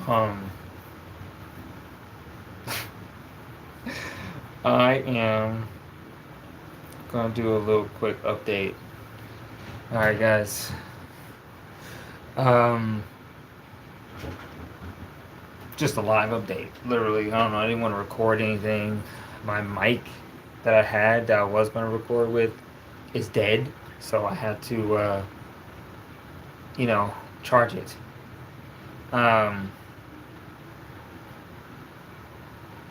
Um, I am gonna do a little quick update. All right, guys. Um, just a live update. Literally, I don't know. I didn't want to record anything. My mic that I had that I was gonna record with is dead, so I had to, you know, charge it. Um,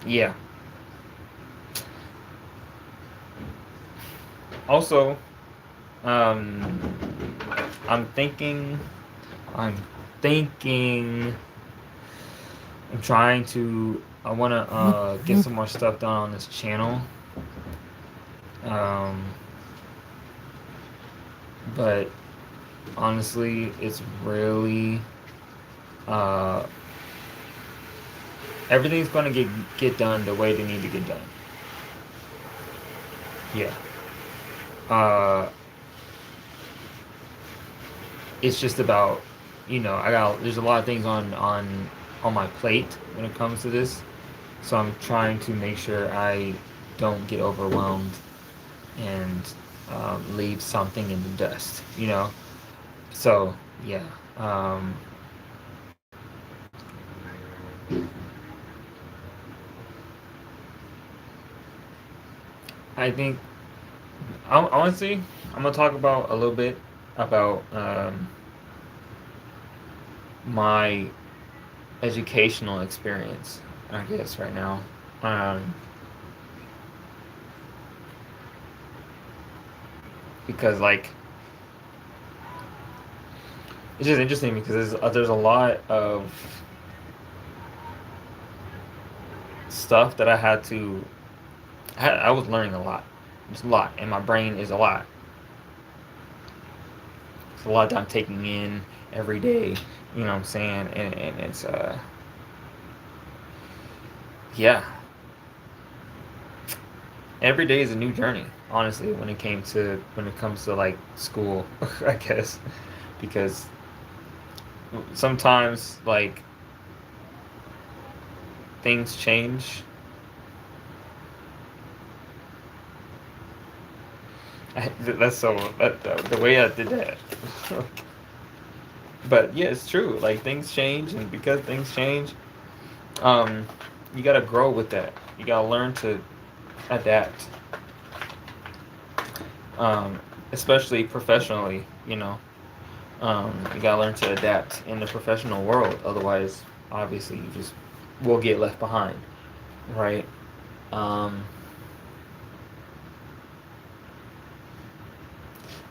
yeah. Also, um, I'm thinking. I'm thinking. I'm trying to. I want to get some more stuff done on this channel. Um, but honestly, it's really uh, everything's gonna get done the way they need to get done. Yeah. Uh, it's just about I got there's a lot of things on my plate when it comes to this, so I'm trying to make sure I don't get overwhelmed and leave something in the dust. So yeah. Um, I think honestly, I'm gonna talk about a little bit about my educational experience. I guess right now, um, because it's just interesting because there's a lot of stuff that I was learning a lot. It's a lot, and my brain is a lot. It's a lot that I'm taking in every day. You know what I'm saying? And it's yeah, every day is a new journey. Honestly, when it comes to like school, I guess, because sometimes like things change. That's so the way I did that. But yeah, it's true. Like things change, and because things change, um, you gotta grow with that. You gotta learn to adapt, um, especially professionally. You gotta learn to adapt in the professional world. Otherwise, obviously, you just will get left behind, right? Um,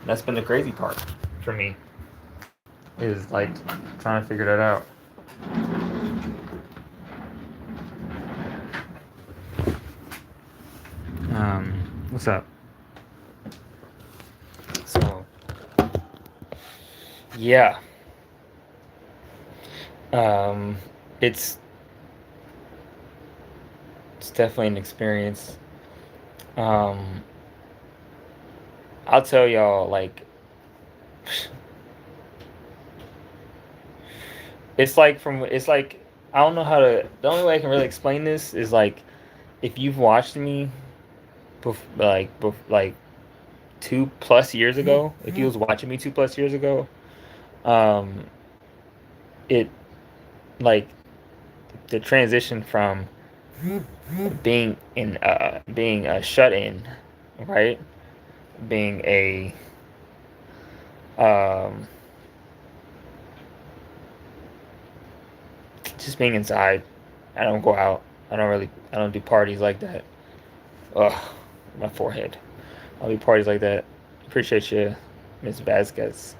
that's been the crazy part for me is like trying to figure that out. What's up? So yeah, um, it's it's definitely an experience. Um, I'll tell y'all like it's like I don't know how to. The only way I can really explain this is like if you've watched me, like 2+ years ago. If you was watching me 2+ years ago, um, it like the transition from being a shut in, right? Being a um, just being inside. I don't go out. I don't do parties like that. Ugh, my forehead. I don't do parties like that. Appreciate you, Miss Vasquez.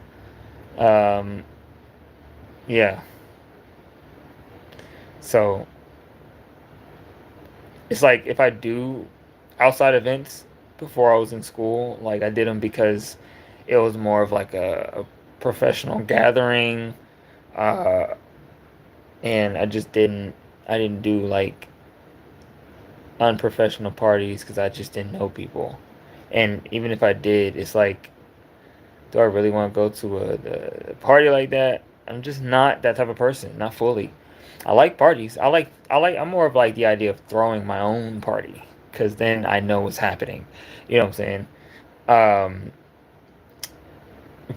Um, yeah. So it's like if I do outside events before I was in school, like I did them because it was more of like a professional gathering, uh, and I didn't do like unprofessional parties because I just didn't know people. And even if I did, it's like, do I really want to go to a party like that? I'm just not that type of person, not fully. I like parties. I'm more of like the idea of throwing my own party because then I know what's happening. You know what I'm saying? Um,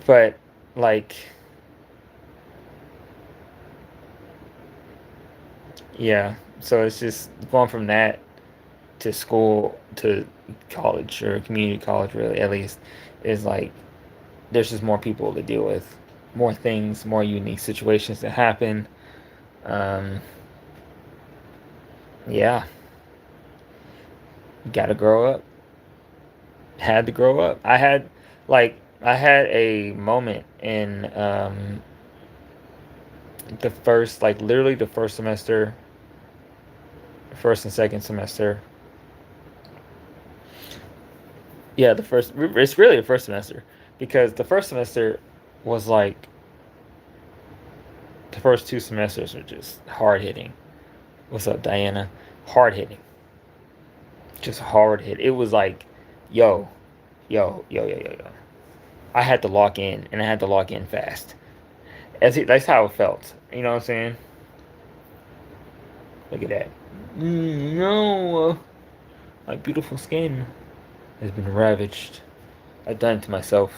but like, yeah. So it's just going from that to school to college or community college, really, at least, is like there's just more people to deal with, more things, more unique situations that happen. Um, yeah, gotta grow up. Had to grow up. I had a moment in the first, like literally the first semester, first and second semester. Yeah, the first. It's really the first semester because the first semester was like the first two semesters are just hard hitting. What's up, Diana? Hard hitting, just hard hit. It was like, yo, yo. I had to lock in, and I had to lock in fast. That's how it felt. You know what I'm saying? Look at that. No, my beautiful skin has been ravaged. I've done it to myself.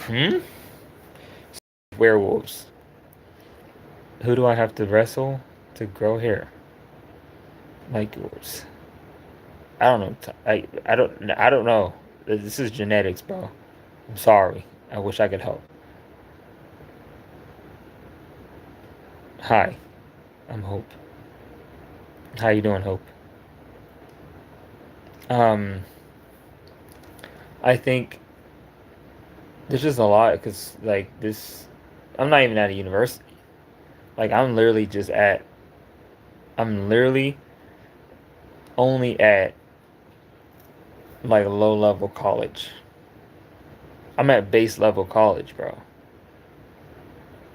Hmm? Werewolves. Who do I have to wrestle to grow hair like yours? I don't know. I don't know. This is genetics, bro. I'm sorry. I wish I could help. Hi, I'm Hope. How you doing, Hope? Um, I think there's just a lot because like this, I'm not even at a university. Like I'm literally only at like a low level college. I'm at base level college, bro.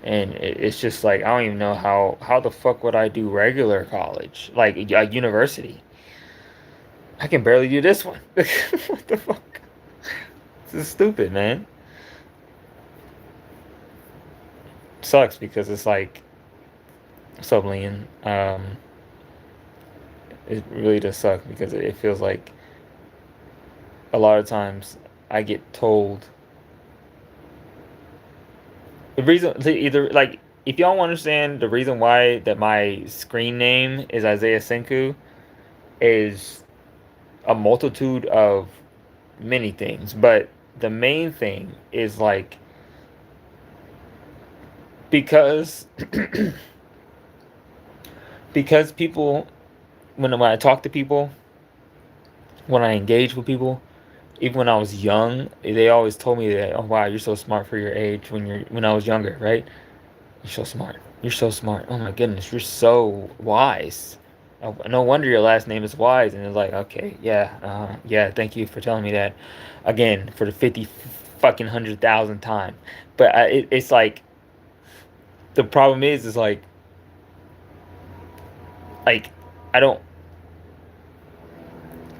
And it's just like I don't even know how the fuck would I do regular college, like a university. I can barely do this one. What the fuck? This is stupid, man. Sucks because it's like sublian. It really does suck because it feels like a lot of times I get told the reason either like if y'all want to understand the reason why that my screen name is Isaiah Senku is a multitude of many things, but the main thing is like because because people when I talk to people, when I engage with people, even when I was young, they always told me that, oh wow, you're so smart for your age when I was younger, right? You're so smart. You're so smart. Oh my goodness, you're so wise. Oh, no wonder your last name is Wise. And it's like, okay, yeah, yeah, thank you for telling me that again for the 50 fucking 100,000th time. But it's like the problem is like I don't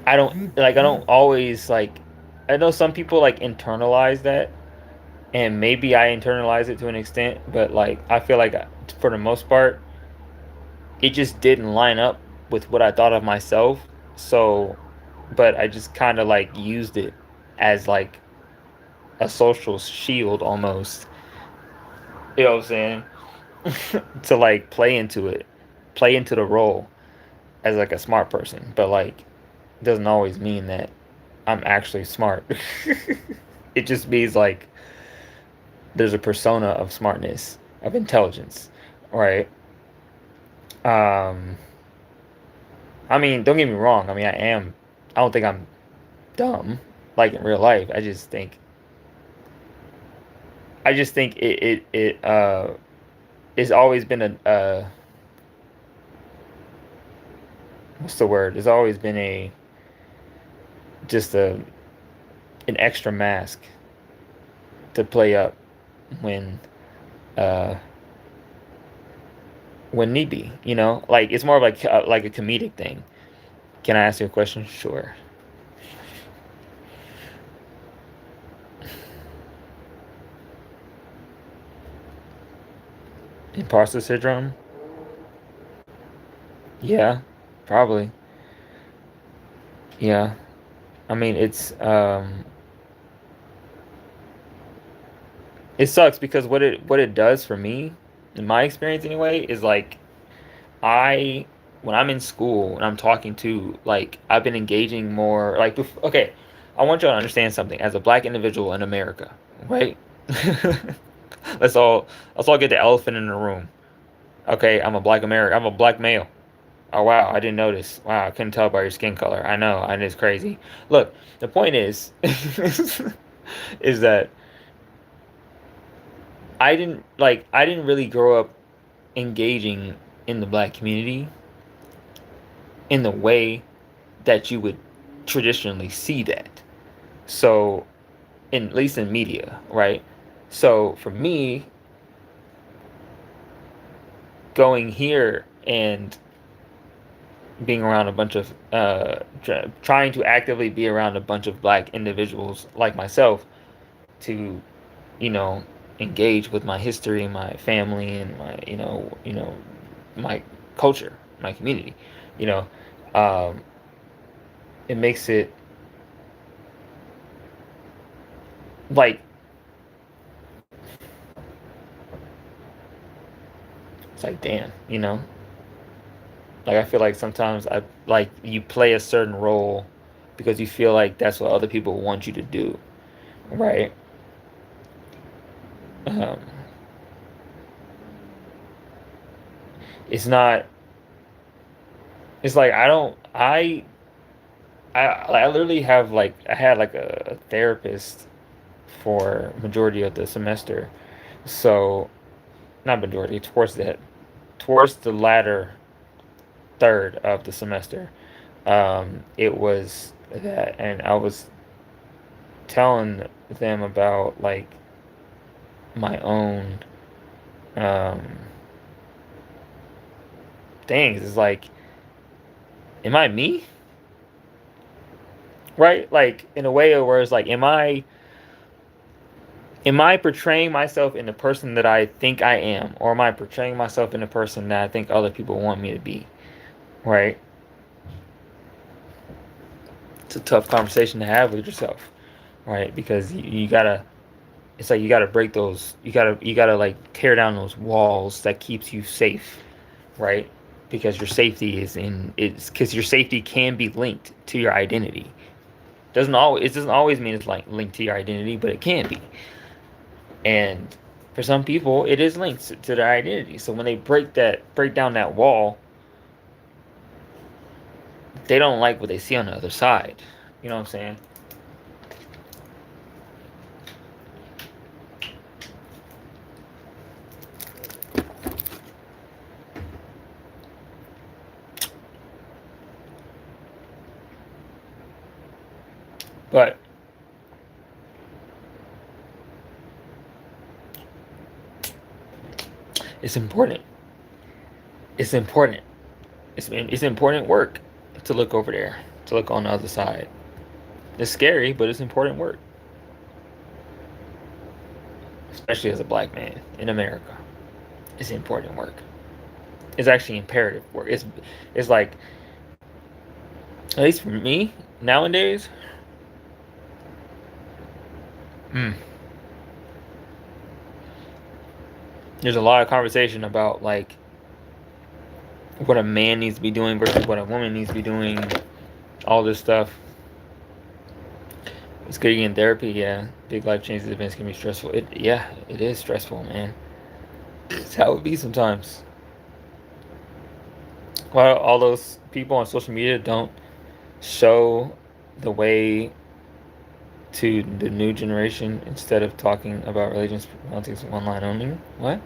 I don't always like I know some people like internalize that and maybe I internalize it to an extent, but like I feel like for the most part it just didn't line up with what I thought of myself. So, but I just kind of like used it as like a social shield almost. You know what I'm saying? To like play into it, play into the role as like a smart person. But like, it doesn't always mean that I'm actually smart. It just means like there's a persona of smartness, of intelligence, right? Um, I mean, don't get me wrong. I mean, I am. I don't think I'm dumb like in real life. I just think it it's always been a what's the word? It's always been a just an extra mask to play up when uh when need be. You know, like it's more of like a comedic thing. Can I ask you a question? Sure. Imposter syndrome? Yeah, probably. Yeah. I mean, it sucks because what it does for me, in my experience anyway, is like I when I'm in school and I'm talking to like I've been engaging more like okay, I want you to understand something as a black individual in America, right? let's all let's all get the elephant in the room. Okay, I'm a black American. I'm a black male. Oh wow, I didn't notice. Wow, I couldn't tell by your skin color. I know, and it's crazy. Look, the point is is that I didn't really grow up engaging in the black community in the way that you would traditionally see that. So, in at least in media, right? So for me, going here and being around a bunch of trying to actively be around a bunch of black individuals like myself to, you know, engage with my history, my family, and my, my culture, my community, you know, um, it makes it like it's like damn, like I feel like sometimes I like you play a certain role because you feel like that's what other people want you to do, right? Um, it's not. It's like I don't. I literally have like I had like a therapist for majority of the semester, so not majority towards the latter third of the semester. It was that, and I was telling them about like my own um things. It's like, am I me? Right? Like in a way where it's like, am I portraying myself in the person that I think I am, or am I portraying myself in the person that I think other people want me to be? Right? It's a tough conversation to have with yourself, right? Because you gotta, it's like you gotta break those, you gotta like tear down those walls that keeps you safe, right? Because your safety is in it's because your safety can be linked to your identity. Doesn't always mean it's like linked to your identity, but it can be. And for some people, it is linked to their identity. So when they break down that wall, they don't like what they see on the other side. You know what I'm saying? But it's important. It's important. It's important work to look over there, to look on the other side. It's scary, but it's important work, especially as a black man in America. It's important work. It's actually imperative work. It's like, at least for me nowadays. Mm, there's a lot of conversation about like what a man needs to be doing versus what a woman needs to be doing. All this stuff. It's good in therapy, yeah. Big life changes events can be stressful. Yeah, it is stressful, man. It's how it be sometimes. Well, all those people on social media don't show the way to the new generation instead of talking about religions, politics online only. What?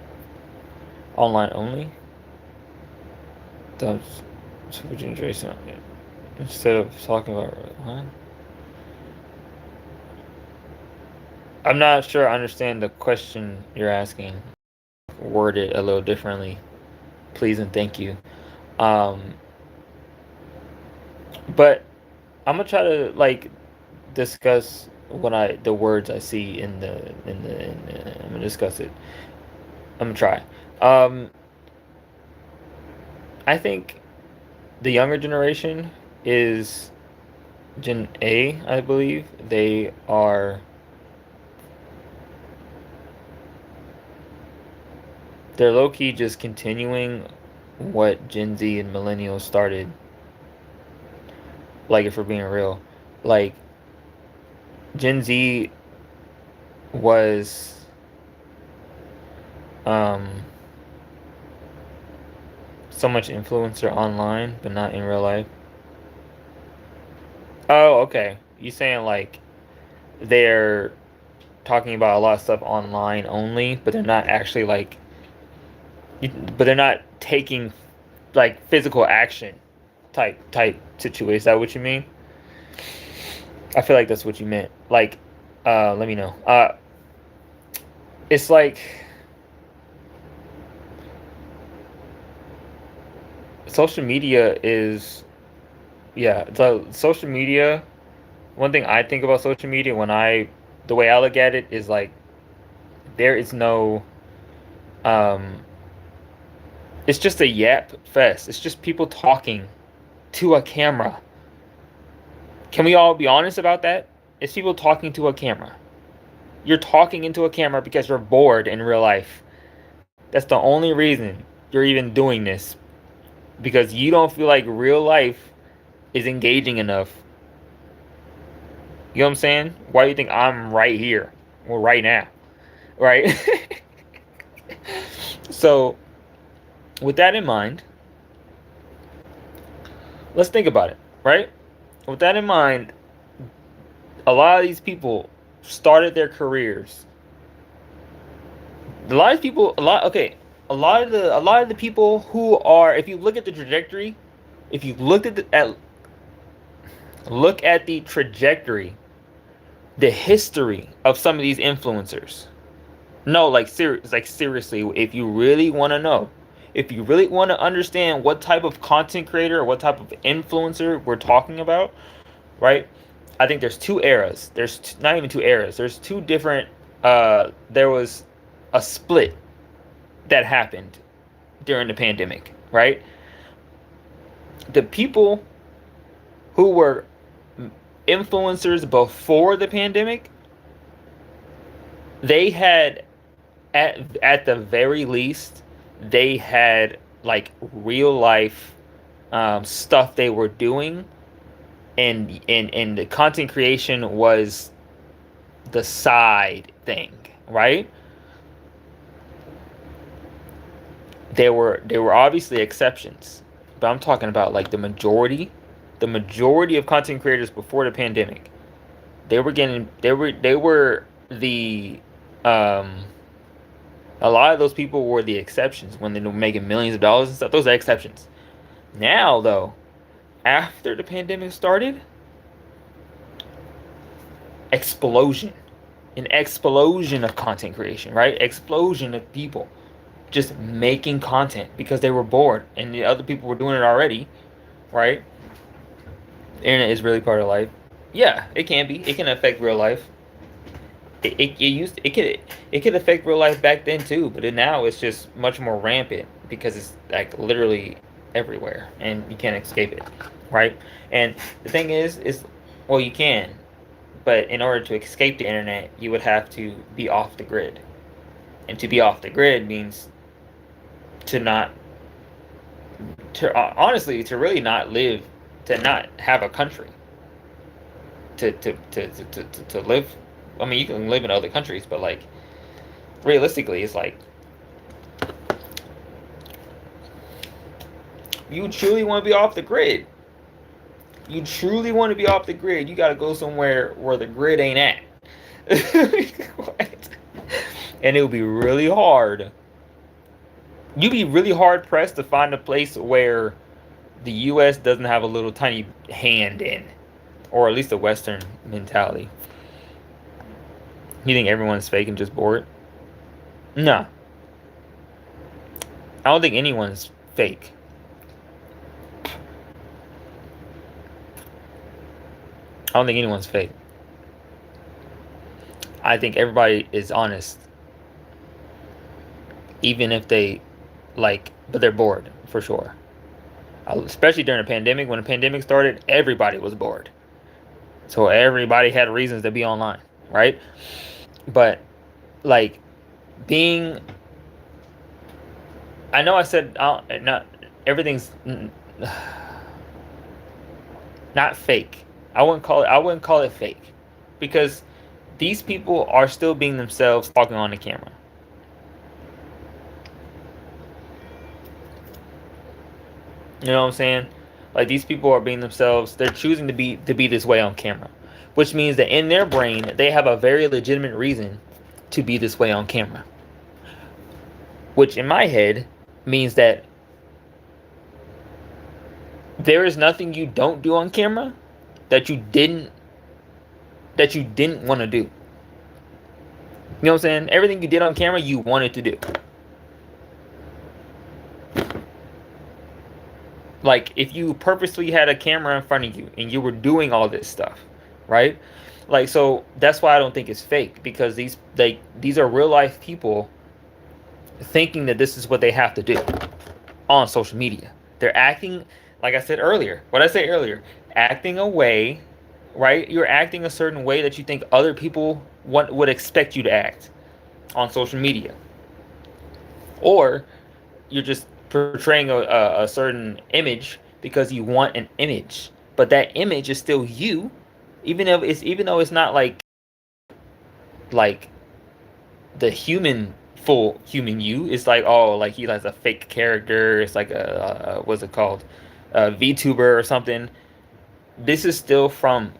Online only? Those super generation instead of talking about what? I'm not sure I understand the question you're asking. Word it a little differently, please and thank you. Um, but I'm gonna try to like discuss what I the words I see in the I'm gonna discuss it. I'm gonna try. Um, I think the younger generation is Gen A, I believe. They're low key just continuing what Gen Z and millennials started. Like, if we're being real, like Gen Z was um so much influencer online, but not in real life. Oh, okay. You saying like they're talking about a lot of stuff online only, but they're not actually like, but they're not taking like physical action type situation. Is that what you mean? I feel like that's what you meant. Like, let me know. It's like social media is, yeah. The social media. One thing I think about social media the way I look at it is like there is no, um, it's just a yap fest. It's just people talking to a camera. Can we all be honest about that? It's people talking to a camera. You're talking into a camera because you're bored in real life. That's the only reason you're even doing this. Because you don't feel like real life is engaging enough. You know what I'm saying? Why do you think I'm right here? Well, right now. Right? So, with that in mind, let's think about it, right? With that in mind, a lot of these people started their careers. A lot of people, a lot of the people who are, if you look at the trajectory, if you looked look at the trajectory, the history of some of these influencers. No, like seriously, if you really want to know, if you really want to understand what type of content creator or what type of influencer we're talking about, right? I think there's two eras. Not even two eras. There's two different. There was a split that happened during the pandemic, right? The people who were influencers before the pandemic, they had at the very least, they had like real life stuff they were doing, and the content creation was the side thing, right? There were obviously exceptions, but I'm talking about like the majority of content creators before the pandemic. They were the um a lot of those people were the exceptions when they were making millions of dollars and stuff. Those are exceptions. Now though, after the pandemic started, explosion, an explosion of content creation, right? Explosion of people just making content because they were bored and the other people were doing it already, right? The internet is really part of life. Yeah, it can be. It can affect real life. It could affect real life back then too, but now it's just much more rampant because it's like literally everywhere and you can't escape it, right? And the thing is well, you can, but in order to escape the internet, you would have to be off the grid, and to be off the grid means to not to honestly to really not live, to not have a country, to live. I mean, you can live in other countries, but like realistically, it's like you truly want to be off the grid. You truly want to be off the grid. You got to go somewhere where the grid ain't at. And it would be really hard. You'd be really hard pressed to find a place where the U.S. doesn't have a little tiny hand in, or at least a Western mentality. You think everyone's fake and just bored? No, I don't think anyone's fake. I don't think anyone's fake. I think everybody is honest. even if they but they're bored for sure. Especially during the pandemic. When the pandemic started, everybody was bored, so everybody had reasons to be online, right? But like being, I know I said not everything's not fake. I wouldn't call it fake, because these people are still being themselves talking on the camera. You know what I'm saying? Like these people are being themselves. They're choosing to be this way on camera, which means that in their brain they have a very legitimate reason to be this way on camera. Which in my head means that there is nothing you don't do on camera that you didn't want to do. You know what I'm saying? Everything you did on camera you wanted to do. Like if you purposely had a camera in front of you and you were doing all this stuff, right? Like so that's why I don't think it's fake, because these are real life people thinking that this is what they have to do on social media. They're acting, like I said earlier. What I said earlier, acting a way, right? You're acting a certain way that you think other people would expect you to act on social media, or you're just portraying a certain image because you want an image, but that image is still you, even though it's not like the full human you. It's like, oh, like he has a fake character. It's like a what's it called, a VTuber or something. This is still from,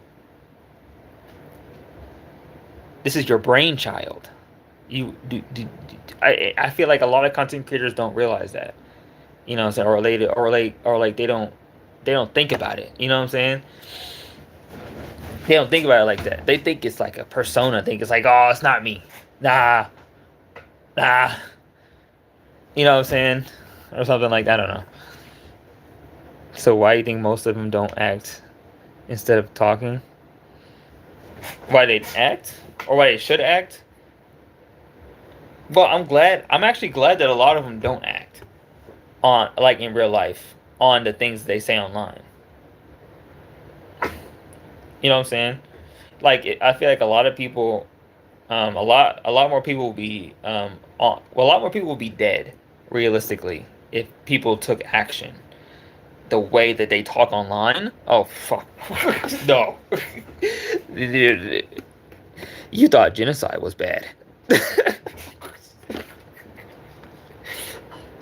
this is your brainchild. You I feel like a lot of content creators don't realize that. You know what I'm saying? Or they don't think about it. You know what I'm saying? They don't think about it like that. They think it's like a persona thing. It's like, oh, it's not me. Nah, nah. You know what I'm saying? Or something like that. I don't know. So why do you think most of them don't act instead of talking? Why they act? Or why they should act? Well, I'm actually glad that a lot of them don't act on, like in real life, on the things they say online. You know what I'm saying? I feel like a lot of people, a lot more people will be, a lot more people will be dead, realistically, if people took action the way that they talk online. Oh fuck, no. You thought genocide was bad.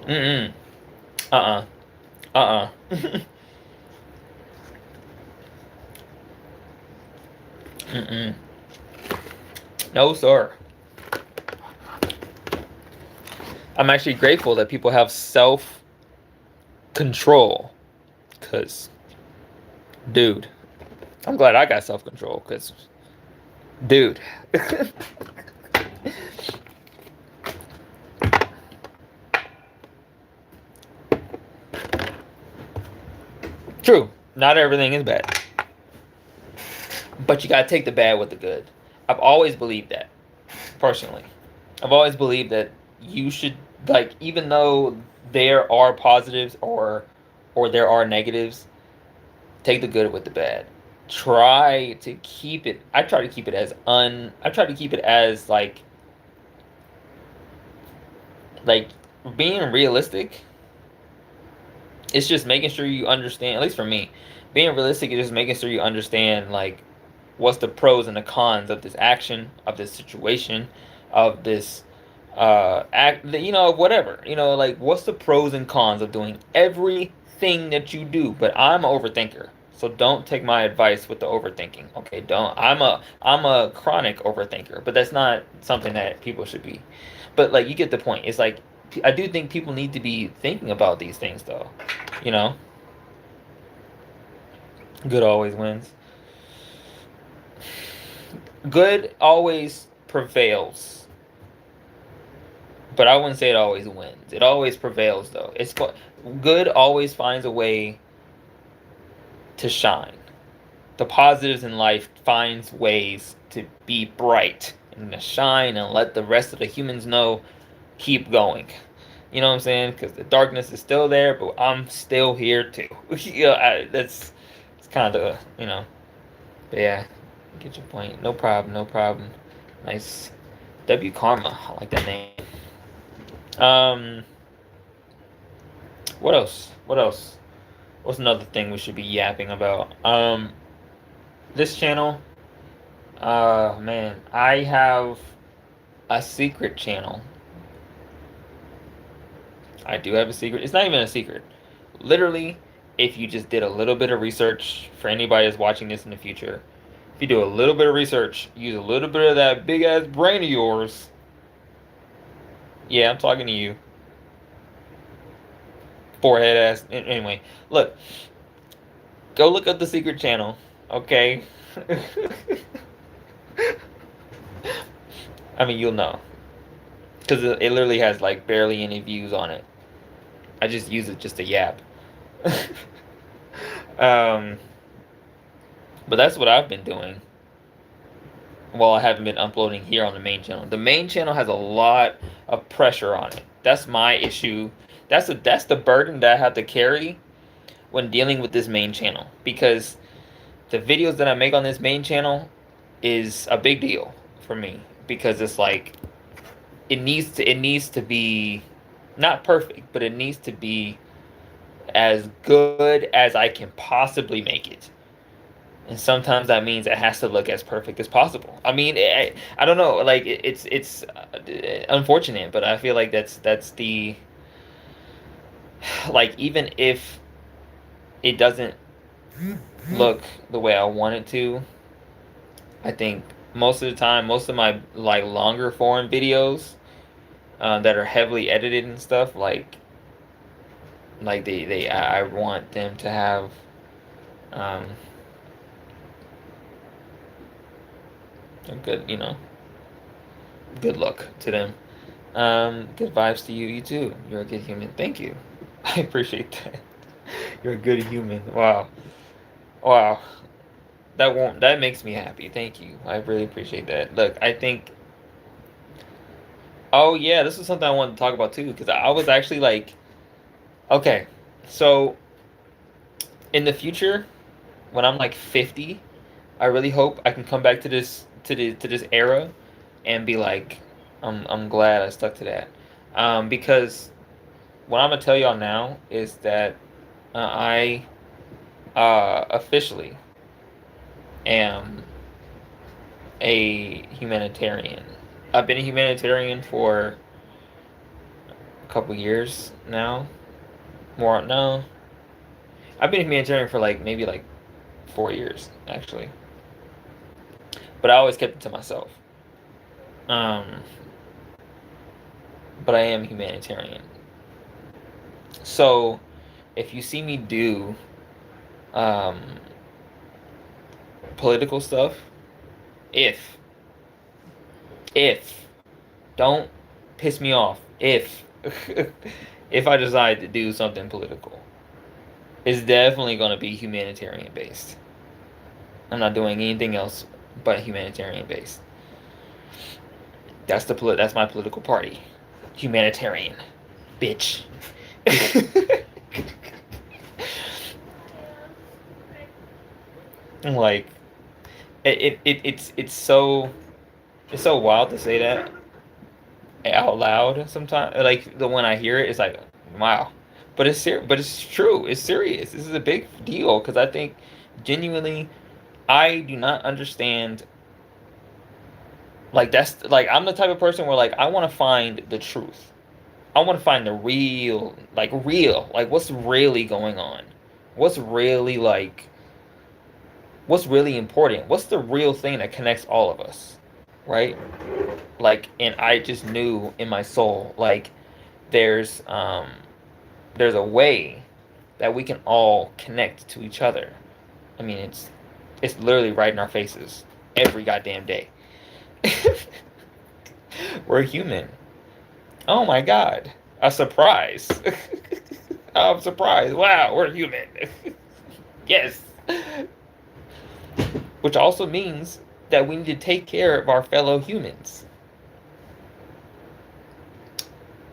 Mm-mm. Uh-uh. Uh-uh. Mm-mm. No, sir. I'm actually grateful that people have self control. Because, dude, I'm glad I got self control. Because, dude. True. Not everything is bad. But you gotta take the bad with the good. I've always believed that, personally. I've always believed that you should, like, even though there are positives or there are negatives, take the good with the bad. Try to keep it. I try to keep it as I try to keep it as like being realistic. It's just making sure you understand. At least for me, being realistic is just making sure you understand like what's the pros and the cons of this action, of this situation, of this act, whatever, like what's the pros and cons of doing everything that you do. But I'm an overthinker, so don't take my advice with the overthinking. Okay, don't. I'm a chronic overthinker, but that's not something that people should be. But like, you get the point. It's like, I do think people need to be thinking about these things though. you know Good always wins. Good always prevails, but I wouldn't say it always wins. It always prevails, though. Good always finds a way to shine. The positives in life finds ways to be bright and to shine and let the rest of the humans know, keep going. You know what I'm saying? Because the darkness is still there, but I'm still here too. That's it's kind of, But yeah, get your point. No problem. No problem. Nice. W Karma. I like that name. Um, what else? What else? What's another thing we should be yapping about? This channel. Man, I have a secret channel. I do have a secret. It's not even a secret. Literally, if you just did a little bit of research for anybody that's watching this in the future, if you do a little bit of research, use a little bit of that big ass brain of yours. Yeah, I'm talking to you. Forehead ass. Anyway, look, go look up the secret channel, okay? I mean, you'll know. Because it literally has like barely any views on it. I just use it just to yap. um, but that's what I've been doing. Well, I haven't been uploading here on the main channel. The main channel has a lot of pressure on it. That's my issue. That's the burden that I have to carry when dealing with this main channel, because the videos that I make on this main channel is a big deal for me, because it's like it needs to be not perfect, but it needs to be as good as I can possibly make it. And sometimes that means it has to look as perfect as possible. I mean, I don't know, like it's unfortunate, but I feel like that's the, like, even if it doesn't look the way I want it to, I think most of the time, most of my like longer form videos that are heavily edited and stuff, like I want them to have um, a good, good look to them. Good vibes to you. You too. You're a good human. Thank you. I appreciate that. You're a good human. Wow. Wow. That makes me happy. Thank you. I really appreciate that. Look, I think, oh yeah, this is something I wanted to talk about too, because I was actually like, okay, so in the future, when I'm like 50, I really hope I can come back to this era and be like, I'm glad I stuck to that. Because what I'm gonna tell y'all now is that I officially am a humanitarian. I've been a humanitarian for a couple years now. More, no, I've been a humanitarian for like maybe like 4 years actually, but I always kept it to myself. Um, but I am humanitarian. So if you see me do um, political stuff, if if don't piss me off, if if I decide to do something political, it's definitely going to be humanitarian based. I'm not doing anything else but humanitarian based. That's my political party. Humanitarian. Bitch. Like it's so wild to say that out loud sometimes. Like the when I hear it, it's like, wow. But it's true. It's serious. This is a big deal, because I think genuinely I do not understand. Like, that's like, I'm the type of person where like I want to find the truth. I want to find the real, like what's really going on. What's really like what's really important? What's the real thing that connects all of us? Right? Like, and I just knew in my soul, like, there's um there's a way that we can all connect to each other. I mean, it's literally right in our faces every goddamn day. We're human. Oh my god. A surprise. I'm surprised. Wow, we're human. Yes. Which also means that we need to take care of our fellow humans.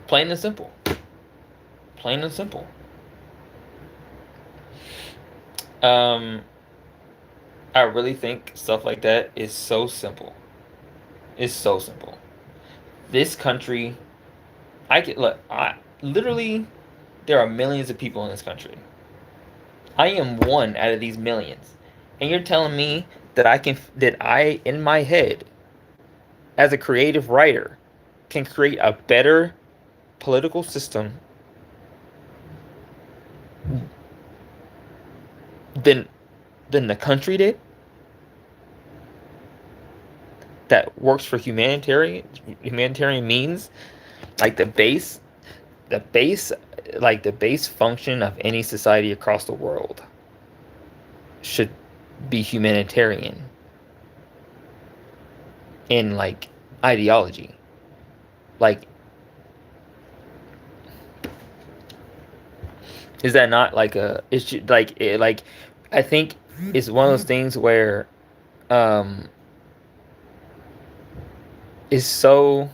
Plain and simple. Plain and simple. I really think stuff like that is so simple. It's so simple. This country, I get look. I literally, there are millions of people in this country. I am one out of these millions, and you're telling me that I in my head, as a creative writer, can create a better political system than the country did, that works for humanitarian means, like the base like the base function of any society across the world should be humanitarian in like ideology. Like, is that not like a it should like it like I think it's one of those things where um is so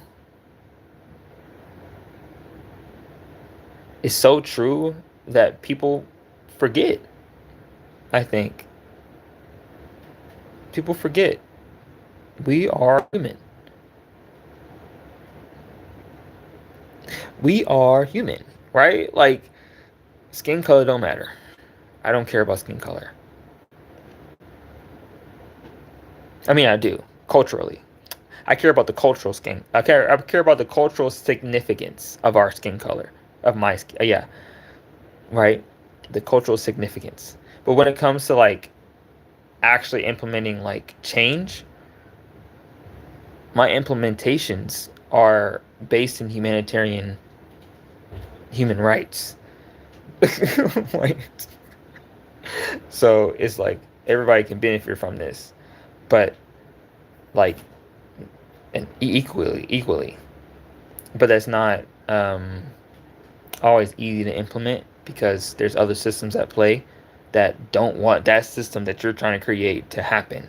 is so true that people forget. I think people forget we are human. We are human, right? Like, skin color don't matter. I don't care about skin color. I mean, I do culturally. I care about the cultural skin. I care about the cultural significance of our skin color, of my skin. Yeah, right. The cultural significance. But when it comes to like actually implementing like change, my implementations are based in humanitarian human rights. Right. So it's like everybody can benefit from this, but like and equally. But that's not always easy to implement because there's other systems at play that don't want that system that you're trying to create to happen.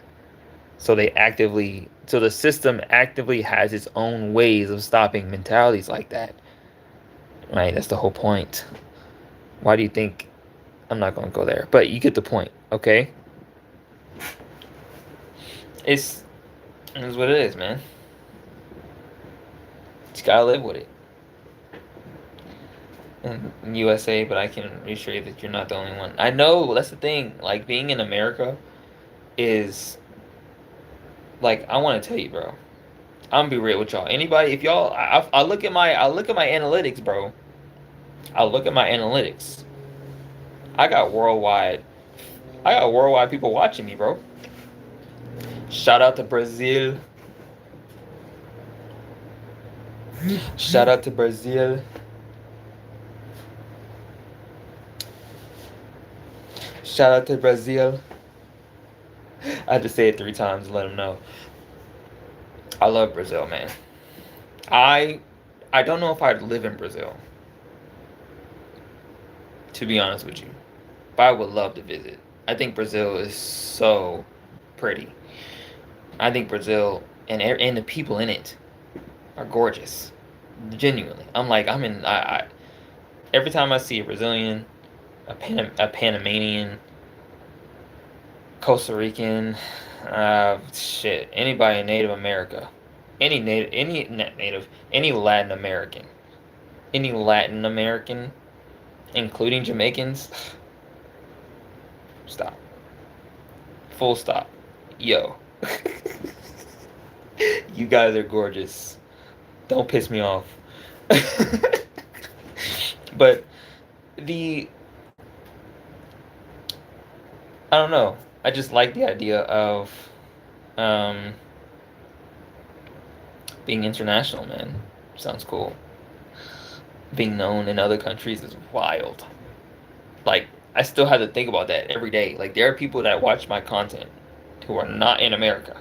So the system actively has its own ways of stopping mentalities like that. Right? That's the whole point. Why do you think I'm not going to go there? But you get the point, okay? It's what it is, man. Just gotta live with it. In USA, but I can reassure you that you're not the only one. I know, that's the thing. Like, being in America is, like, I want to tell you, bro. I'm gonna be real with y'all. Anybody, if y'all, I look at my analytics, bro. I look at my analytics. I got worldwide people watching me, bro. Shout out to Brazil. Shout out to Brazil. Shout out to Brazil. I had to say it 3 times to let them know. I love Brazil, man. I don't know if I'd live in Brazil, to be honest with you, but I would love to visit. I think Brazil is so pretty. I think Brazil and the people in it are gorgeous. Genuinely, every time I see a Brazilian, a Panamanian, Costa Rican, anybody in Native America, any Latin American, including Jamaicans, stop. Full stop. Yo. You guys are gorgeous. Don't piss me off. But I don't know. I just like the idea of being international, man. Sounds cool. Being known in other countries is wild. Like, I still have to think about that every day. Like, there are people that watch my content who are not in America.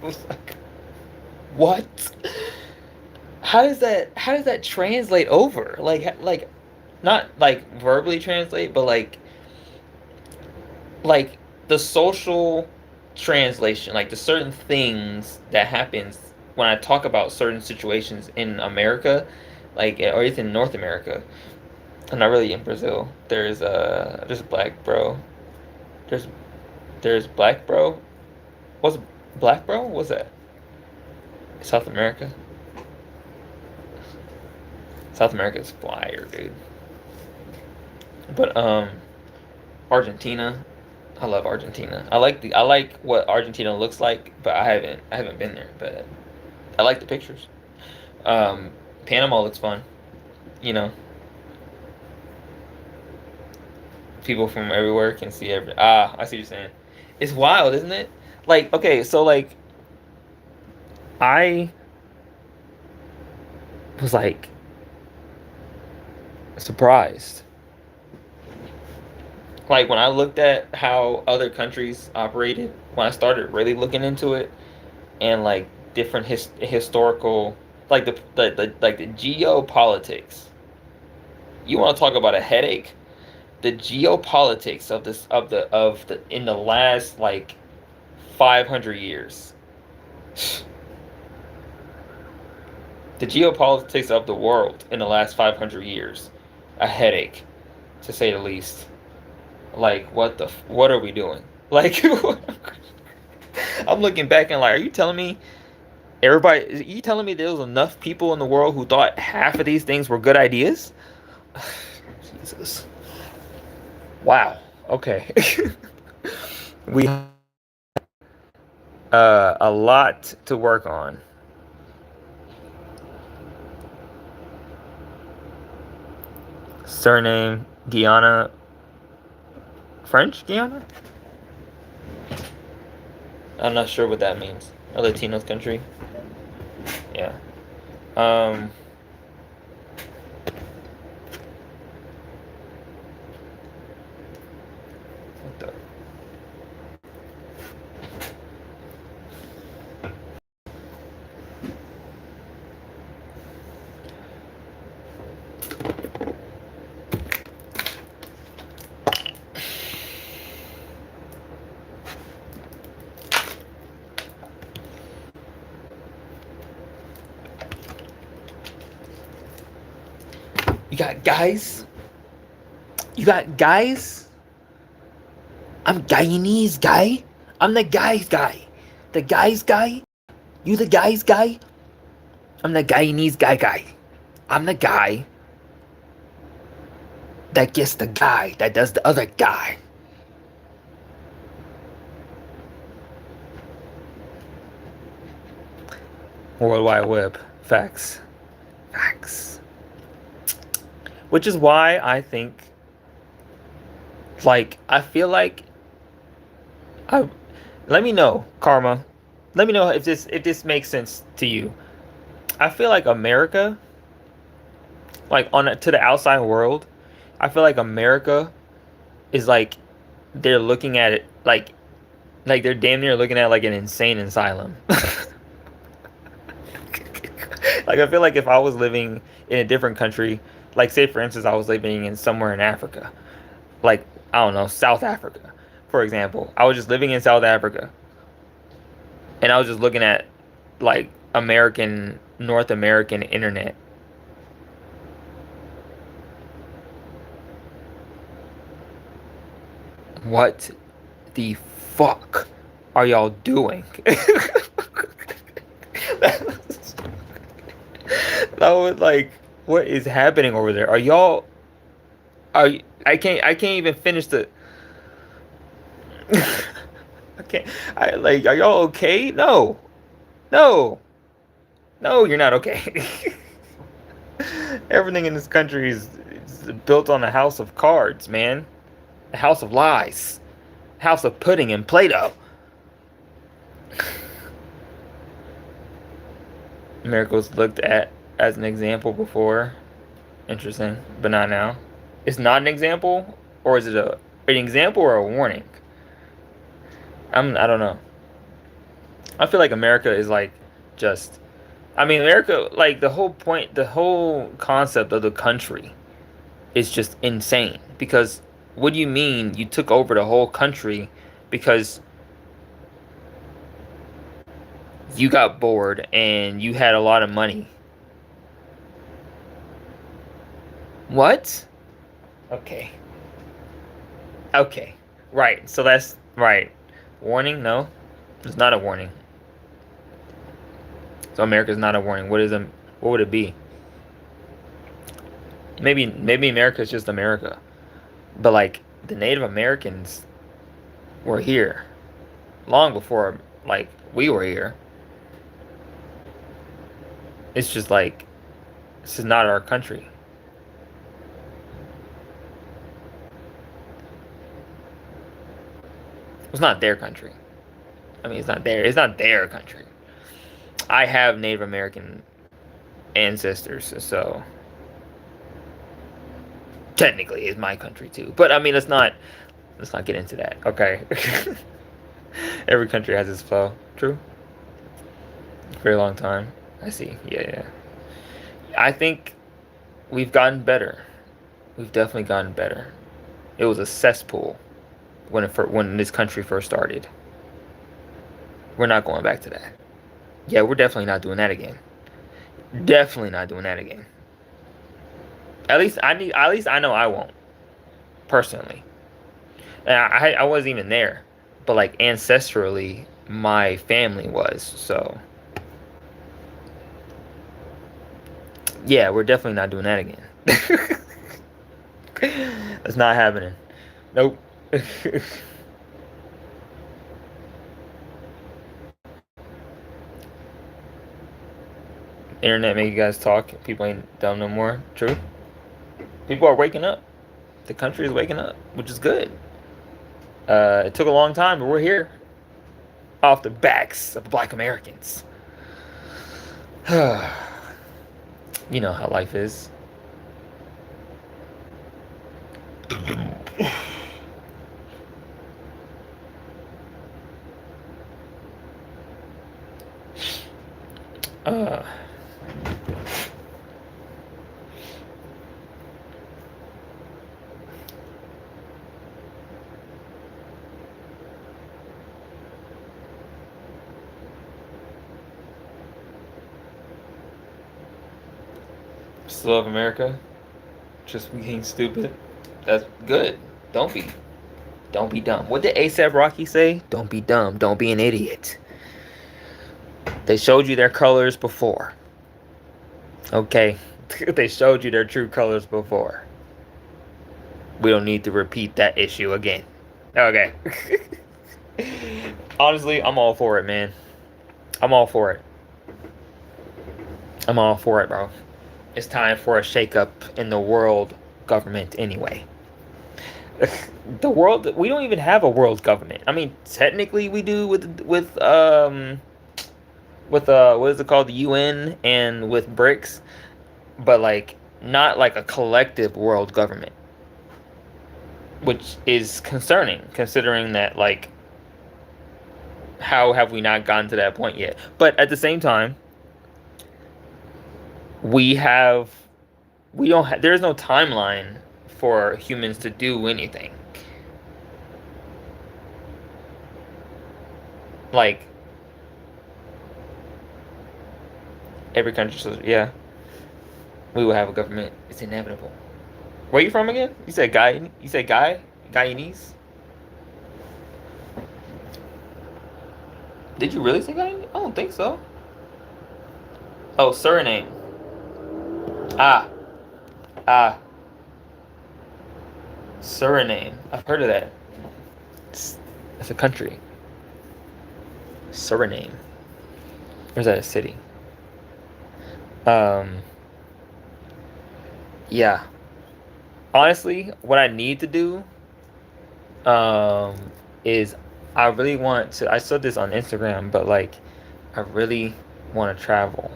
It's like, what? How does that translate over? Like not like verbally translate, but like the social translation, like the certain things that happens when I talk about certain situations in America like, or it's in North America. I'm not really in Brazil. There's black bro. There's there's black bro. What's black bro? What's that? South America. South America's flyer, dude. But Argentina. I love Argentina. I like what Argentina looks like, but I haven't been there, but I like the pictures. Um, Panama looks fun. You know, people from everywhere can see every. Ah, I see what you're saying. It's wild, isn't it? Like, okay, so like I was like surprised. Like when I looked at how other countries operated, when I started really looking into it, and like different historical, like the geopolitics. You want to talk about a headache? The geopolitics of the in the last like 500 years. The geopolitics of the world in the last 500 years. A headache, to say the least. Like what are we doing? Like I'm looking back and like, are you telling me everybody? Are you telling me there was enough people in the world who thought half of these things were good ideas? Jesus. Wow. Okay. We a lot to work on. Surname Guyana. French Guyana? I'm not sure what that means. A Latino country. Yeah. Um what the You got guys? You got guys? I'm Guyanese guy. I'm the guys guy. The guys guy? You the guys guy? I'm the Guyanese guy. I'm the guy that gets the guy that does the other guy. World Wide Web. Facts. Facts. Which is why I think, like, I feel like I. Let me know, Karma. Let me know if this makes sense to you. I feel like America, like to the outside world, I feel like America is like they're looking at it like they're damn near looking at like an insane asylum. Like I feel like if I was living in a different country, like say for instance I was living in somewhere in Africa, like I don't know, South Africa, for example. I was just living in South Africa and I was just looking at like North American internet. What the fuck are y'all doing? That was like, what is happening over there? Are y'all? I can't even finish the. I can't. I like. Are y'all okay? No, no, no. You're not okay. Everything in this country is built on a house of cards, man. A house of lies. A house of pudding and Play-Doh. America was looked at as an example before. Interesting, but not now. It's not an example, or is it an example or a warning? I don't know. I feel like America is like just. I mean, America, like the whole point, the whole concept of the country is just insane. Because what do you mean you took over the whole country because you got bored and you had a lot of money? What? Okay. Okay. Right. So that's right. Warning? No, it's not a warning. So America's not a warning. What is a? What would it be? Maybe America's just America, but like the Native Americans were here long before like we were here. It's just like this is not our country. It's not their country. I mean, it's not their. It's not their country. I have Native American ancestors, so technically it's my country too. But I mean, let's not get into that. Okay. Every country has its foe. True. Very long time. I see. Yeah, yeah. I think we've gotten better. We've definitely gotten better. It was a cesspool when this country first started. We're not going back to that. Yeah, we're definitely not doing that again. Definitely not doing that again. At least I know I won't. Personally. And I wasn't even there. But like ancestrally my family was, so yeah, we're definitely not doing that again. That's not happening. Nope. Internet make you guys talk. People ain't dumb no more. True. People are waking up. The country is waking up, which is good. It took a long time, but we're here. Off the backs of Black Americans. You know how life is. Uh, Still love America. Just being stupid. That's good. Don't be. Don't be dumb. What did ASAP Rocky say? Don't be dumb. Don't be an idiot. They showed you their colors before. Okay. They showed you their true colors before. We don't need to repeat that issue again. Okay. Honestly, I'm all for it, man. I'm all for it. I'm all for it, bro. It's time for a shakeup in the world government anyway. The world, we don't even have a world government. I mean, technically we do with what is it called, the UN, and with BRICS, but like not like a collective world government, which is concerning considering that like how have we not gotten to that point yet? But at the same time, we don't have, there's no timeline for humans to do anything. Like every country says, yeah, we will have a government. It's inevitable. Where you from again? You said Guyanese? Did you really say Guyanese? I don't think so. Oh, Suriname. Ah, ah, Suriname. I've heard of that. It's a country. Suriname. Or is that a city? Um, yeah. Honestly, what I need to do, um, is I really want to. I saw this on Instagram, but like, I really want to travel,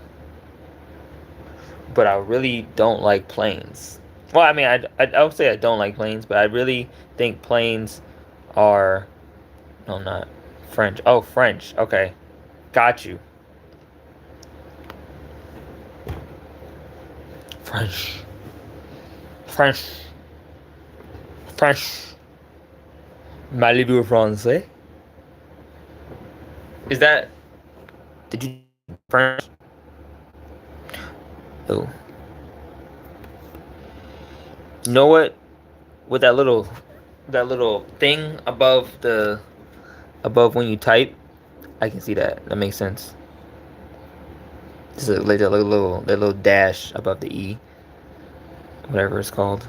but I really don't like planes. Well, I mean, I would say I don't like planes, but I really think planes are, no, not French. Oh, French. Okay, got you. French, French, French. Malibu français. Is that? Did you French? Oh. You know what? With that little thing above when you type, I can see that. That makes sense. Just like that little dash above the E, whatever it's called.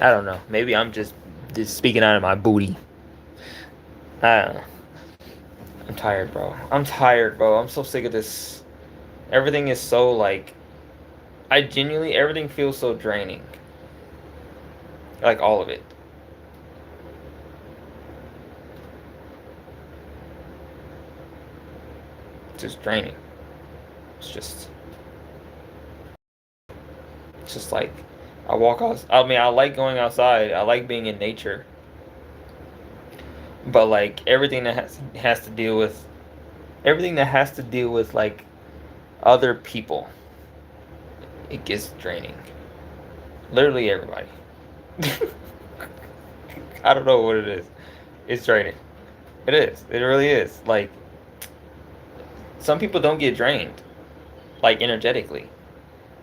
I don't know. Maybe I'm just speaking out of my booty. I don't know. I'm tired, bro. I'm tired, bro. I'm so sick of this. Everything is so like. I genuinely everything feels so draining. Like all of it. It's just draining. It's just like I walk out. I mean, I like going outside. I like being in nature. But like everything that has to deal with everything that has to deal with like other people, it gets draining. Literally everybody. I don't know what it is. It's draining. It is. It really is. Like some people don't get drained, like energetically.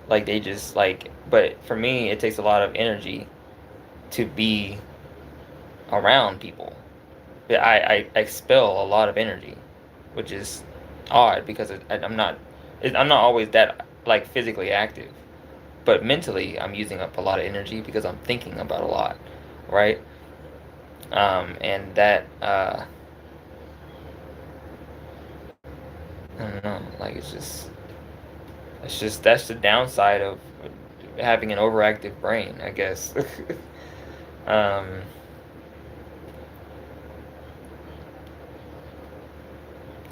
Like they just like. But for me, it takes a lot of energy to be around people. I expel a lot of energy, which is odd because I'm not always that like physically active, but mentally I'm using up a lot of energy because I'm thinking about a lot, right? And that I don't know, like it's just that's the downside of having an overactive brain, I guess. um,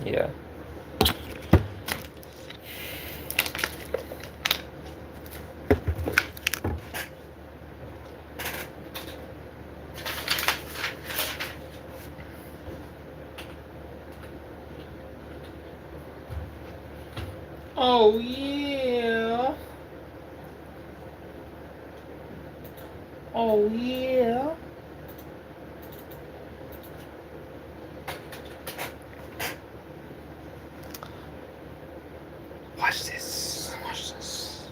yeah. Oh yeah. Oh yeah. Watch this. Watch this.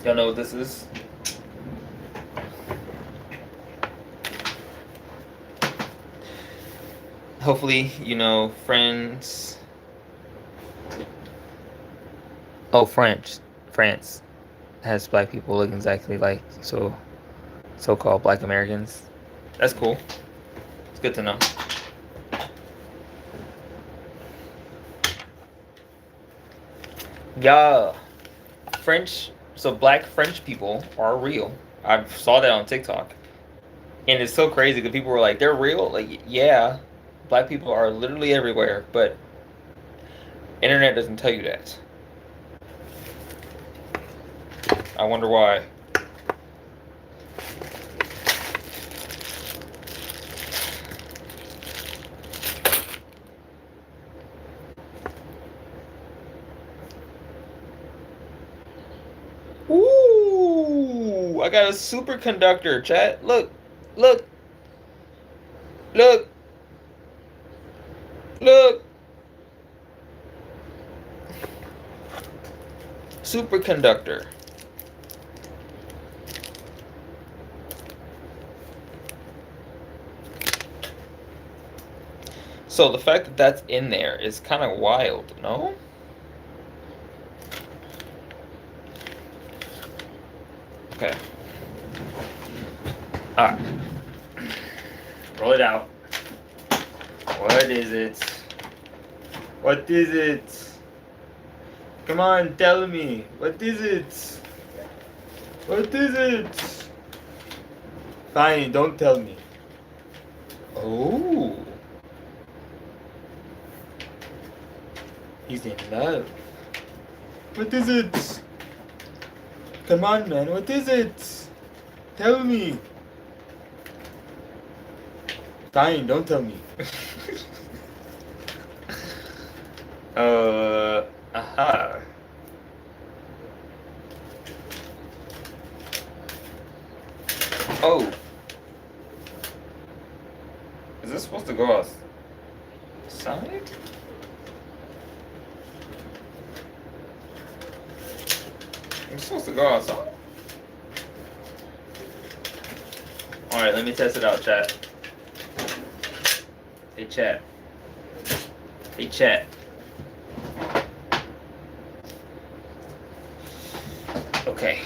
Y'all know what this is? Hopefully, you know, Friends. Oh, French. France has black people look exactly like so-called black Americans. That's cool. It's good to know. Yeah. French, so black French people are real. I saw that on TikTok. And it's so crazy because people were like, they're real? Like, yeah, black people are literally everywhere, but internet doesn't tell you that. I wonder why. Ooh, I got a superconductor, chat. Look, look, look, look. Superconductor. So the fact that that's in there is kind of wild, no? Okay. Alright. Roll it out. What is it? What is it? Come on, tell me. What is it? What is it? Fine, don't tell me. Oh. He's in love. What is it? Come on, man. What is it? Tell me. Fine, don't tell me. Aha. Oh. supposed to go outside? I'm supposed to go outside? Alright, let me test it out, chat. Hey, chat. Hey, chat. Okay.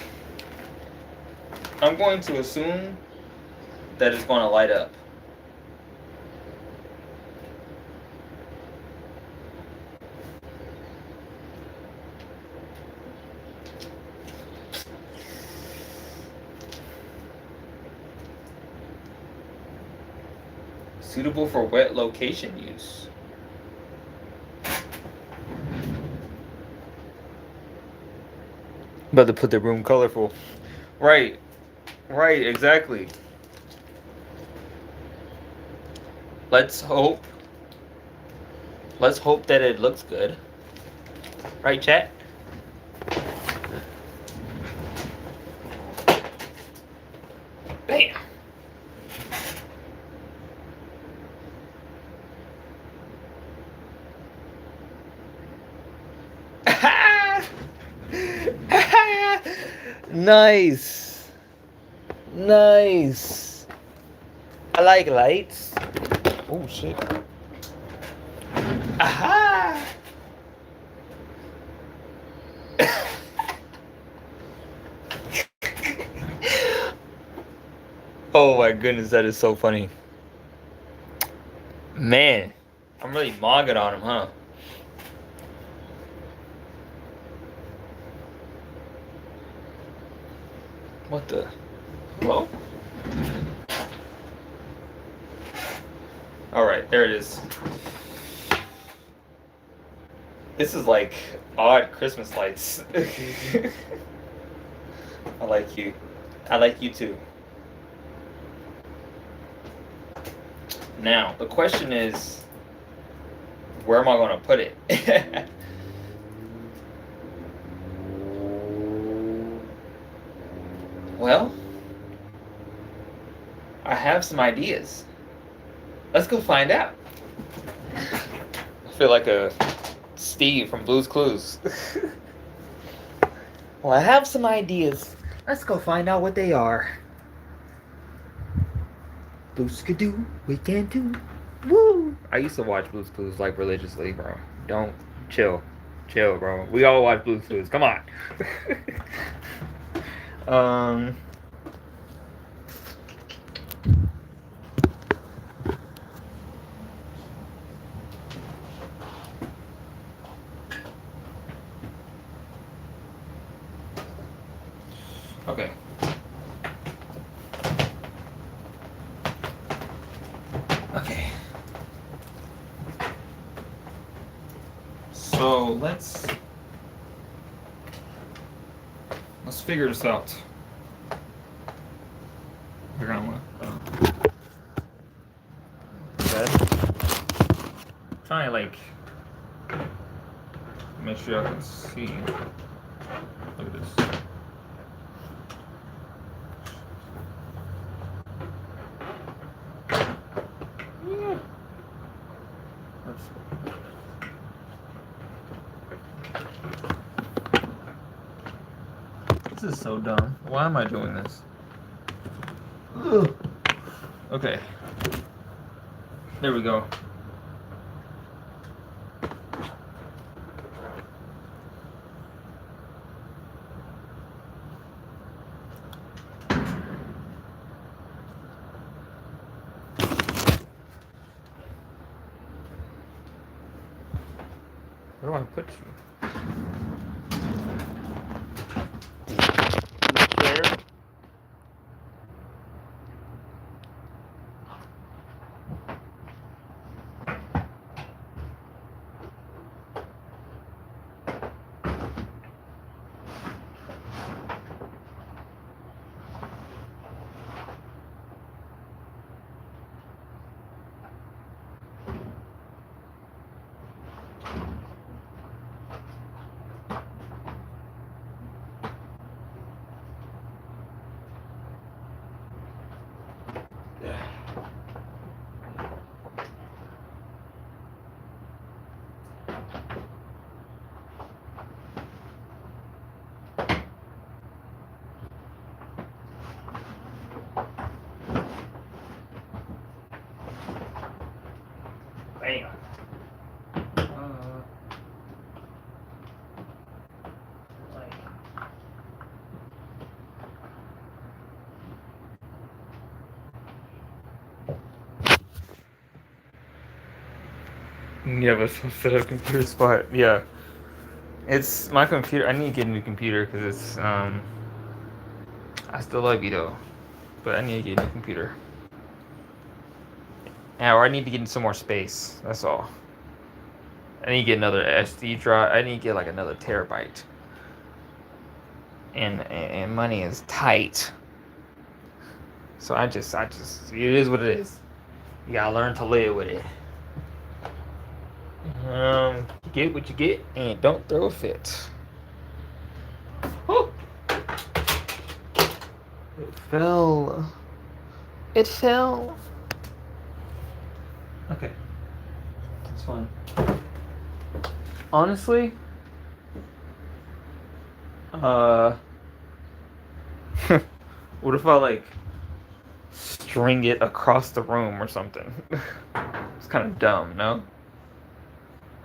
I'm going to assume that it's going to light up. Suitable for wet location use. About to put the room colorful. Right. Right, exactly. Let's hope that it looks good. Right, chat? Bam. Nice. Nice. I like lights. Oh shit. Aha. Oh my goodness, that is so funny. Man, I'm really mogging on him, huh? What the? Hello? Alright, there it is. This is like odd Christmas lights. I like you. I like you too. Now, the question is, where am I going to put it? Well, I have some ideas. Let's go find out. I feel like a Steve from Blue's Clues. Well, I have some ideas. Let's go find out what they are. Blues could do, we can do. Woo! I used to watch Blue's Clues like religiously, bro. Don't chill, bro. We all watch Blue's Clues. Come on. Okay. Okay. So let's figure this out. Figure out what. Trying to like make sure I can see. Look at this. This is so dumb. Why am I doing this? Ugh. Okay. There we go. Where do I put you? Chair? Yeah, but set up computer spot. Yeah, it's my computer. I need to get a new computer because it's I still love you though, but I need to get a new computer. Yeah, or I need to get some more space. That's all. I need to get another SD drive. I need to get like another terabyte. And money is tight. So it is what it is. You gotta learn to live with it. You get what you get, and don't throw a fit. Oh, it fell. It fell. Okay, that's fine. Honestly, uh, what if I like string it across the room or something? It's kind of dumb, no?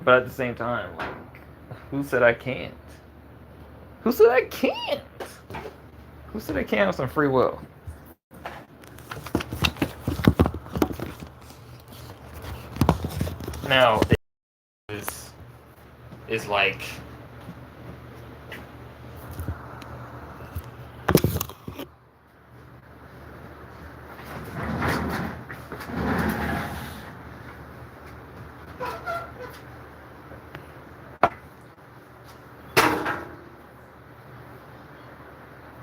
But at the same time, like, who said I can't? Who said I can't? Who said I can't have some free will? Now, is like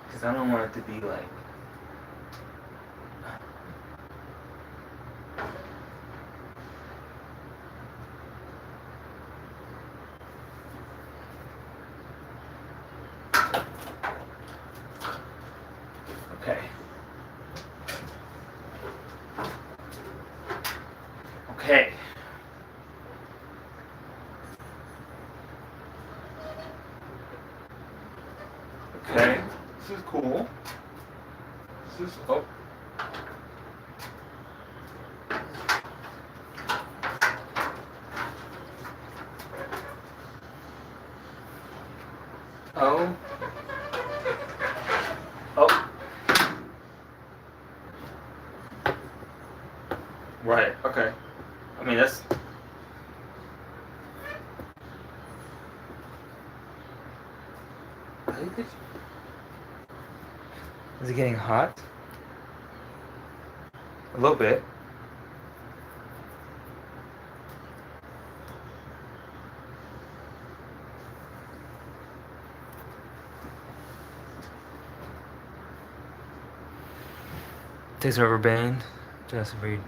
because I don't want it to be like okay. Okay. Okay. This is cool. This is oh. Oh. Oh. Right. Okay. I mean that's Is it getting hot? A little bit. Takes rubber band. Just read.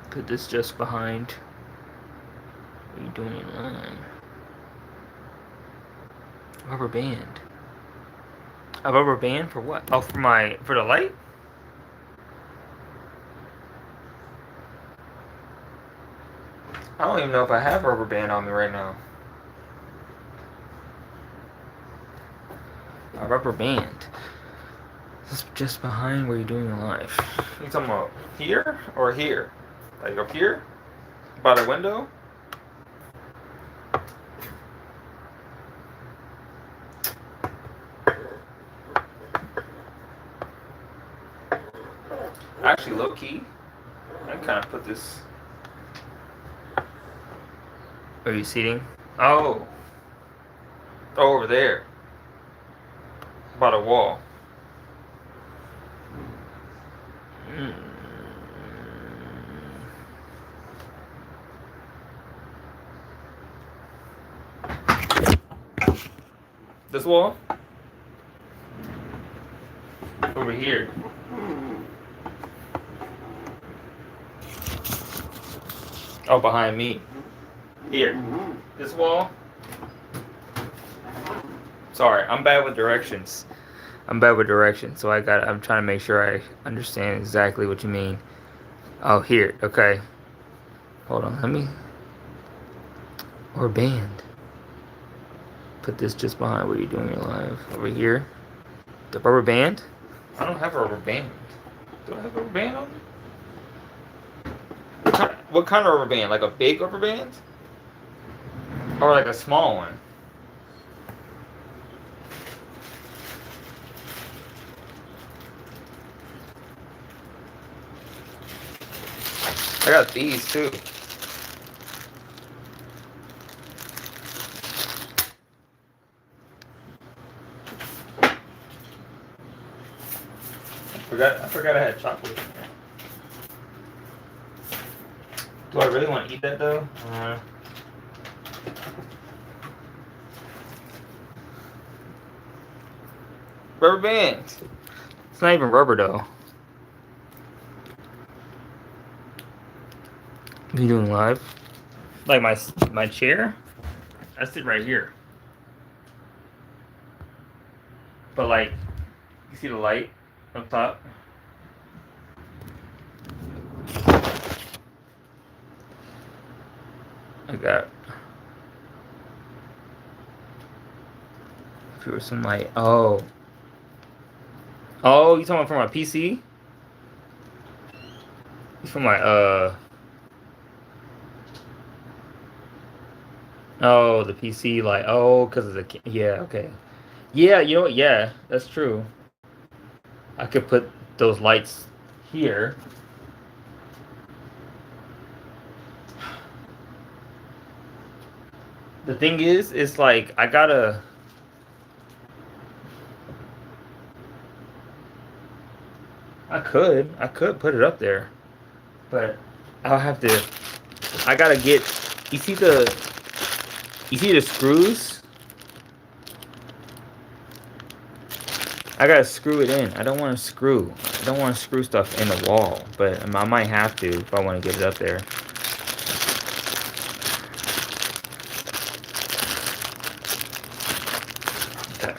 Put this just behind. What are you doing in line? Rubber band. A rubber band for what? Oh, for the light? I don't even know if I have a rubber band on me right now. A rubber band. This is just behind where you're doing your life. You talking about here or here? Like up here? By the window? Actually, low key, I kind of put this. Are you seating? Oh. Oh, over there. By the wall. Mm. This wall? Over here. Oh, behind me. Here. This wall. Sorry, I'm bad with directions. So I'm trying to make sure I understand exactly what you mean. Oh, here. Okay. Hold on. Let me. Or band. Put this just behind where you're doing your live. Over here. The rubber band? I don't have a rubber band. Do I have a rubber band on me? What kind of rubber band? Like a big rubber band? Or like a small one? I got these too. I forgot I had chocolate. Do I really want to eat that though? Rubber bands. It's not even rubber though. You doing live? Like my chair? I sit right here. But like, you see the light up top? I got. If there was some light. Oh. Oh, you talking about from my PC? It's from my Oh, the PC light. Oh, because of the yeah. Okay. Yeah, you know what? Yeah, that's true. I could put those lights here. The thing is, it's like I gotta. I could put it up there, but I'll have to. I gotta get. You see the screws? I gotta screw it in. I don't want to screw. I don't want to screw stuff in the wall, but I might have to if I want to get it up there. Okay.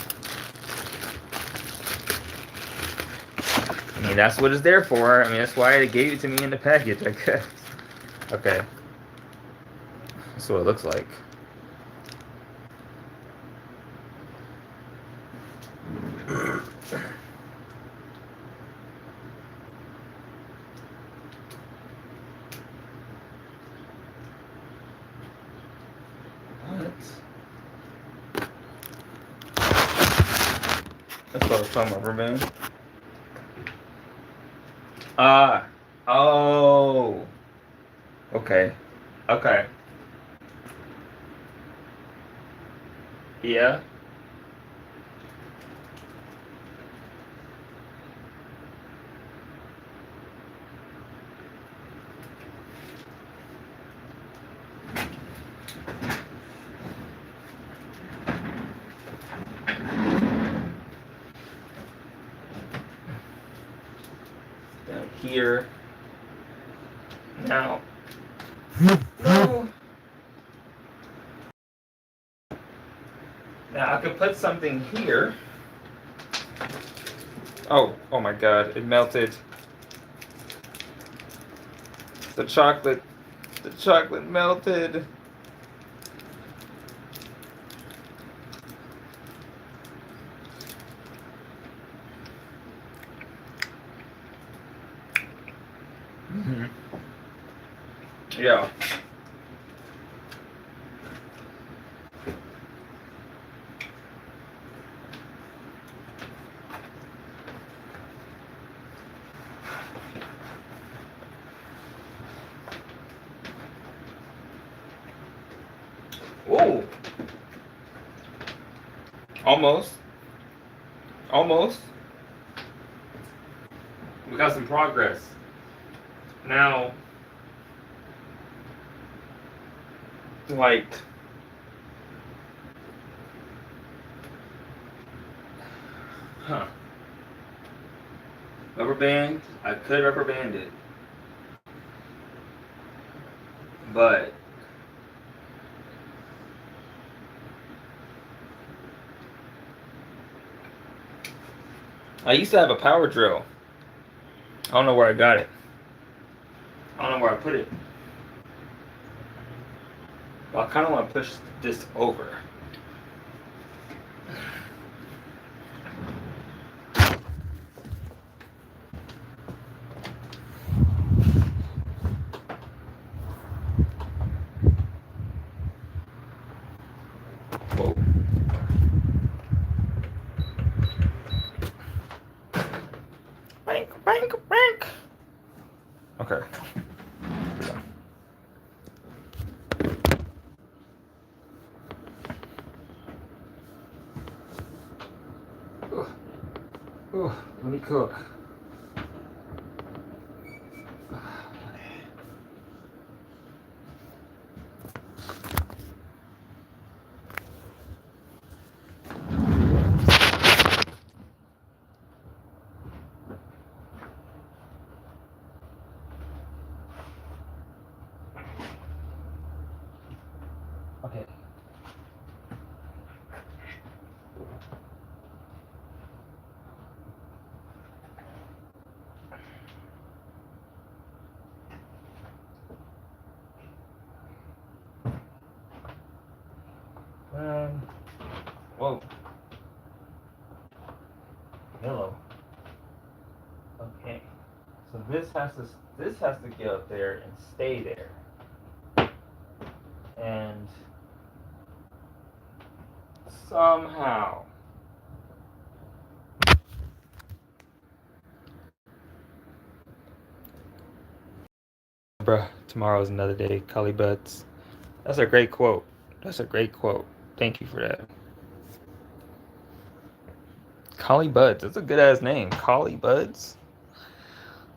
I mean, that's what it's there for. I mean, that's why they gave it to me in the package, I guess. Okay. That's what it looks like. That's what I was talking about, rubber band. Oh. Okay. Okay. Yeah. Down here. Now. No. Now I could put something here. Oh my god, it melted. The chocolate melted. Mm-hmm. Yeah. Ooh. Almost. Almost. We got some progress. Now, like, rubber band. I could rubber band it, but I used to have a power drill. I don't know where I got it. I don't know where I put it. But I kind of want to push this over. Whoa. Bank, bank, bank. Okay. Oh, let me cook. Okay. Whoa. Hello. Okay. So this has to get up there and stay there. And somehow bruh, tomorrow's another day, Collie Buds. That's a great quote. That's a great quote. Thank you for that. Collie Buds. That's a good ass name. Collie Buds.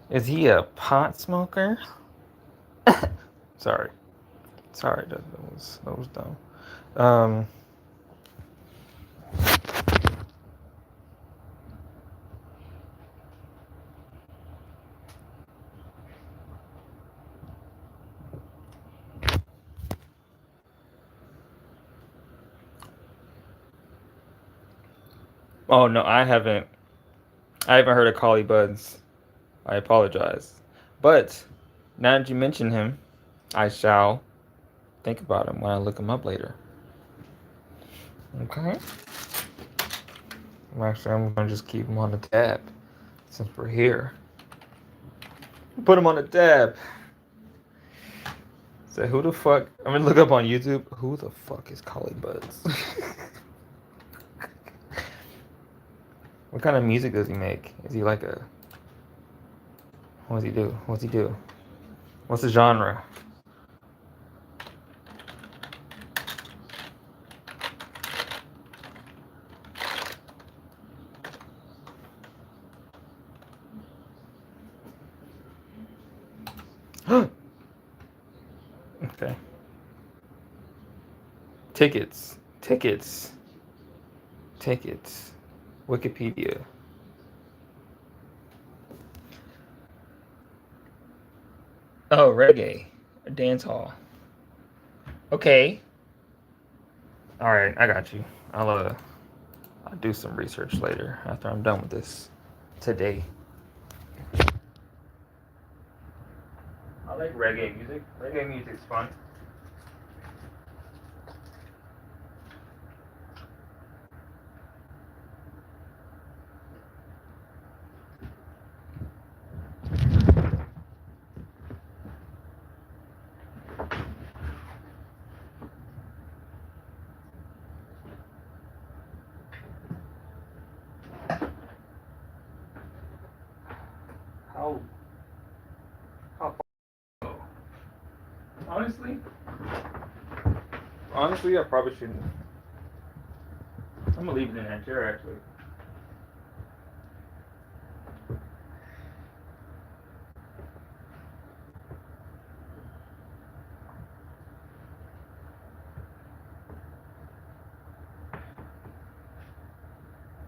Is he a pot smoker? Sorry. Sorry, that was dumb. Um Oh no, I haven't heard of Collie Buds. I apologize. But now that you mention him, I shall think about him when I look him up later. Okay? Actually, I'm gonna just keep him on the tab since we're here. Put him on the tab. Say, who the fuck? I'm gonna look up on YouTube. Who the fuck is Collie Buds? What kind of music does he make? Is he like a. What does he do? What's he do? What's the genre? Okay. Tickets. Tickets. Tickets. Wikipedia. Oh, reggae. A dance hall. Okay. Alright, I got you. I'll do some research later after I'm done with this today. I like reggae music. Reggae music's fun. How far? Honestly, I probably shouldn't. I'm gonna leave it in that chair actually.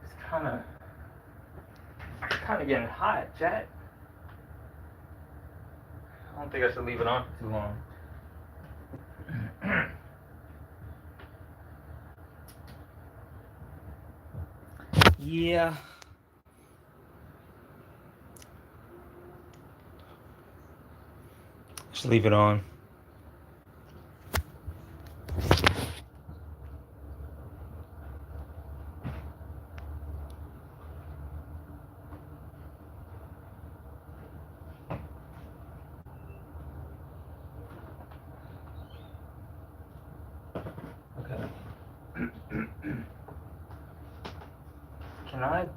It's kind of getting hot, chat. I don't think I should leave it on for too long. Yeah. Just leave it on. Okay. Can I?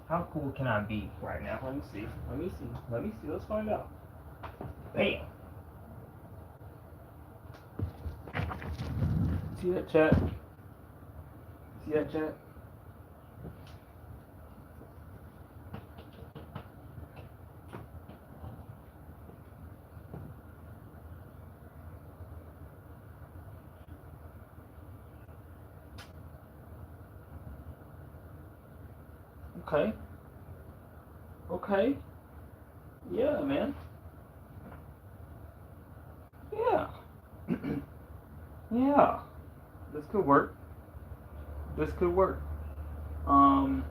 How cool can I be right now? Let me see. Let me see. Let me see. Let's find out. Bam. See that chat? See that chat? Okay. Okay. Yeah, man. Yeah. Yeah. This could work. This could work. Um.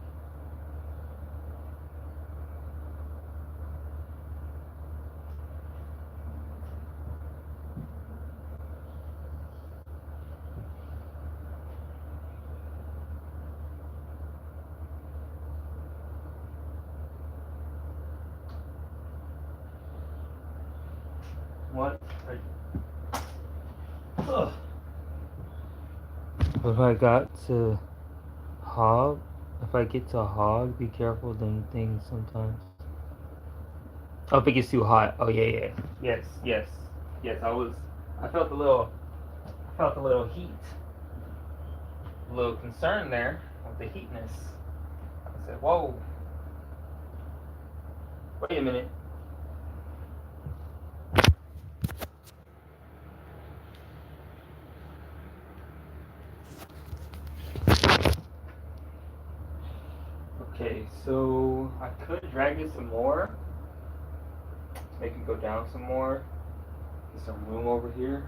What? Ugh. What if I got to hog? If I get to hog, be careful them things sometimes. Oh, if it gets too hot. Oh yeah, yeah. Yes, yes, yes. I felt a little. I felt a little heat. A little concern there with the heatness. I said, "Whoa, wait a minute." Okay, so I could drag it some more, make it go down some more. Get some room over here.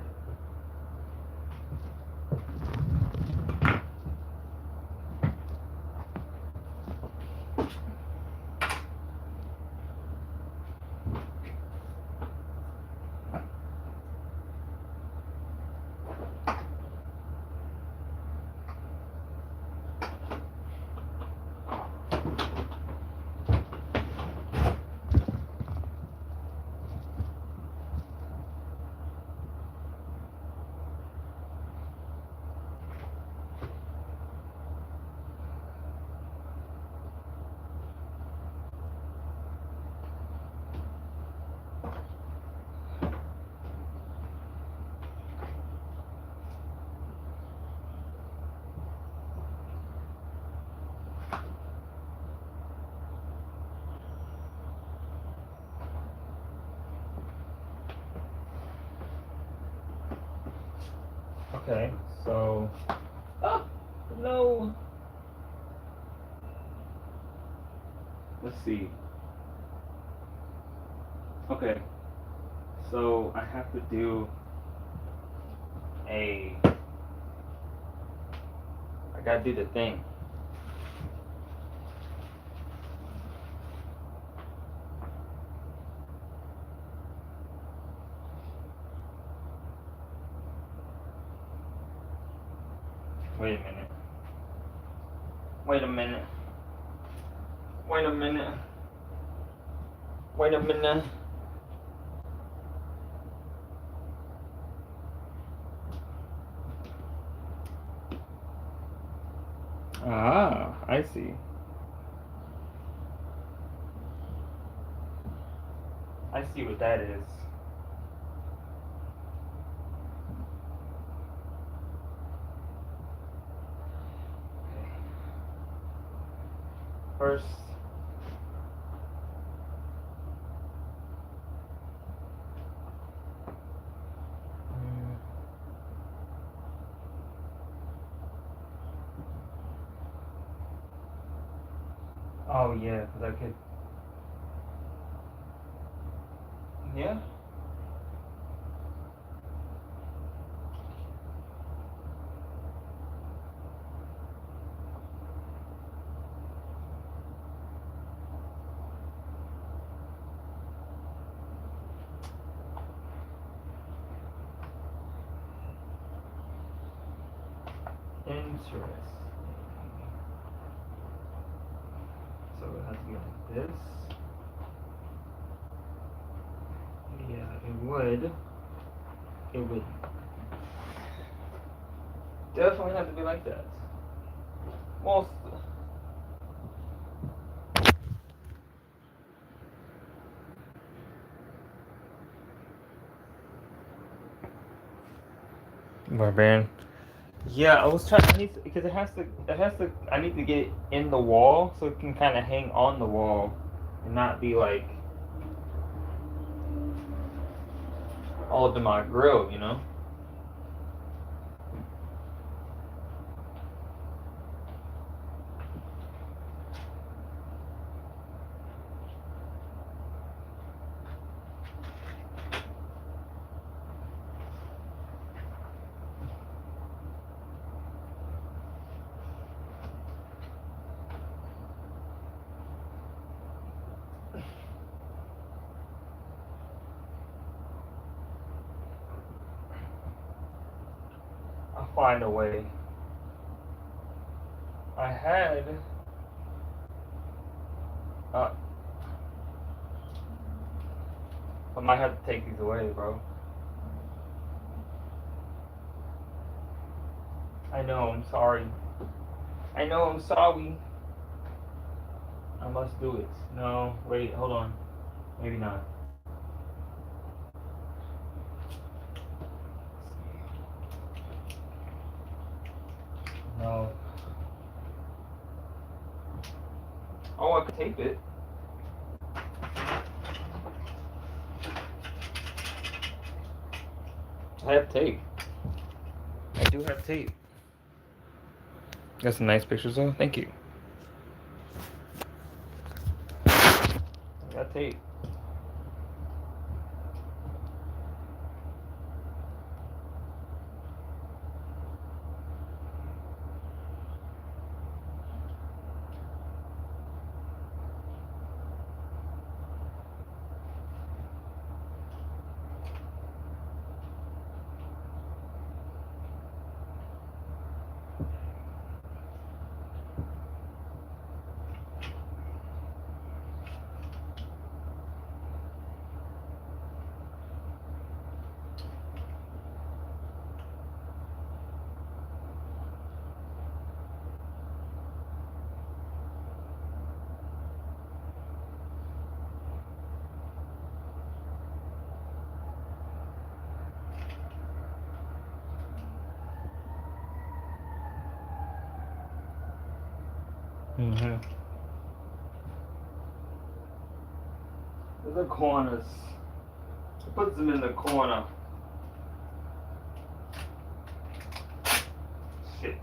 Okay, so. Oh, no. Let's see. Okay, so I have to do a. I gotta do the thing. Wait a minute. Wait a minute. Wait a minute. Wait a minute. Ah, I see. I see what that is. Okay. First, mm, oh yeah, because I could. Yeah. Interesting. So it has to be like this. Yeah, it would. It would definitely have to be like that. Most. Barbarian. Yeah, I was trying. I need to, because it has to. It has to. I need to get it in the wall so it can kind of hang on the wall, and not be like all up in my grill. You know. I'll find a way. I had. Uh, I might have to take these away, bro. I know, I'm sorry. I know, I'm sorry. I must do it. No, wait, hold on. Maybe not. No. Oh, I could tape it. I have tape. I do have tape. Got some nice pictures though. Thank you. I got tape. Mm-hmm. The corners. Puts them in the corner. Shit.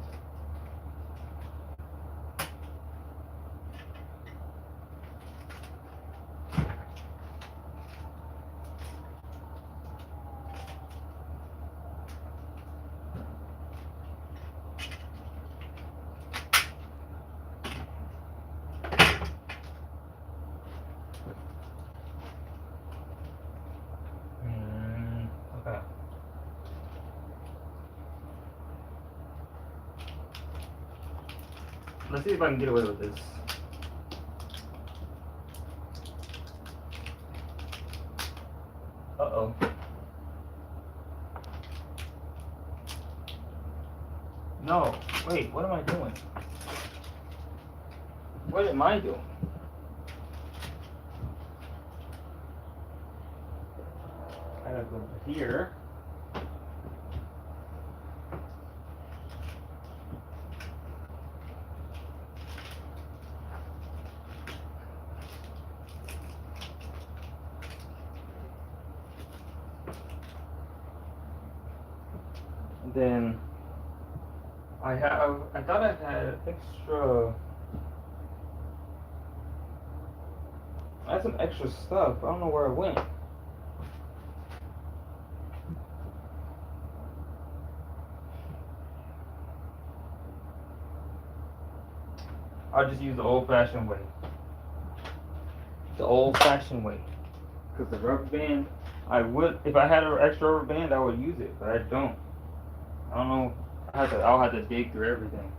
Okay. Let's see if I can get away with this. Uh-oh. No. Wait, what am I doing? What am I doing? I gotta go over here. And then I thought I had extra. I had some extra stuff. I don't know where it went. I'll just use the old-fashioned way. The old-fashioned way. Because the rubber band, I would, if I had an extra rubber band, I would use it, but I don't. I don't know. I'll have to dig through everything.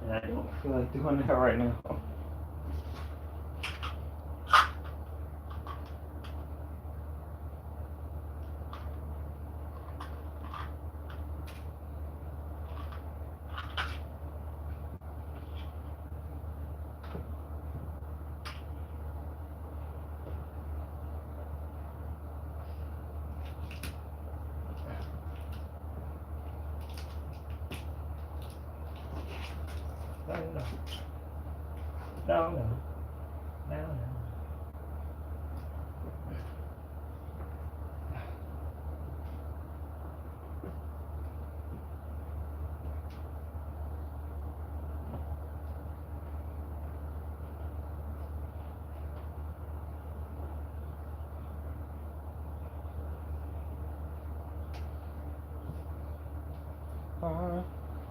And I don't feel like doing that right now. No.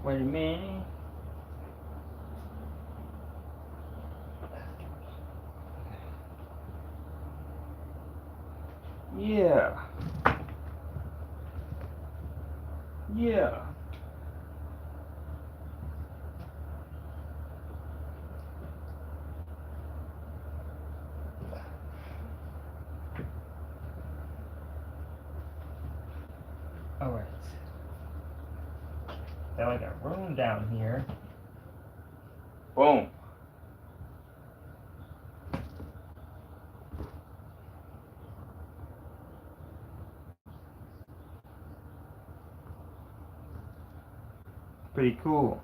Wait a minute. Yeah. Then I got room down here. Boom. Pretty cool.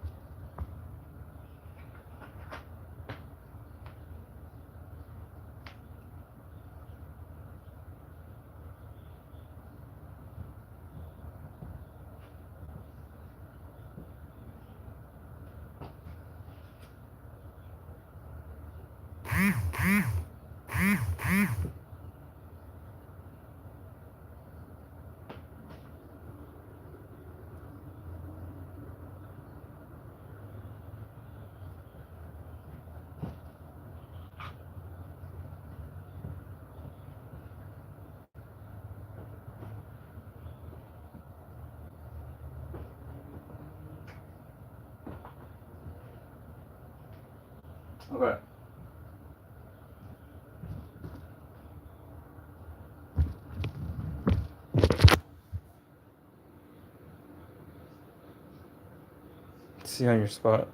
Okay. See on your spot.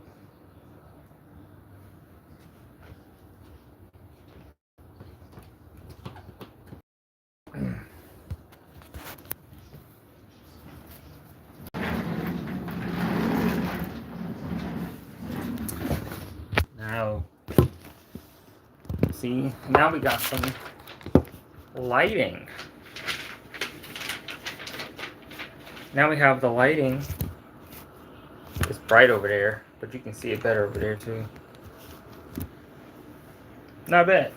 Now, see, now we got some lighting. Now we have the lighting. It's bright over there, but you can see it better over there too. Not bad.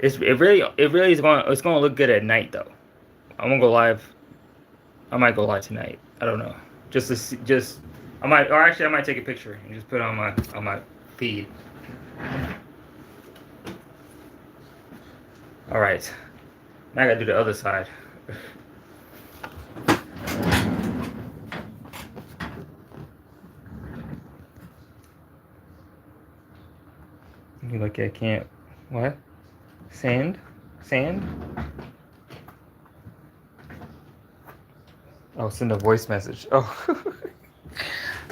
It really is gonna look good at night though. I'm gonna go live. I might go live tonight. I don't know. Just to see, I might take a picture and just put it on my feed. All right. Now I gotta do the other side. You look at can't. What? Sand? Oh, send a voice message. Oh,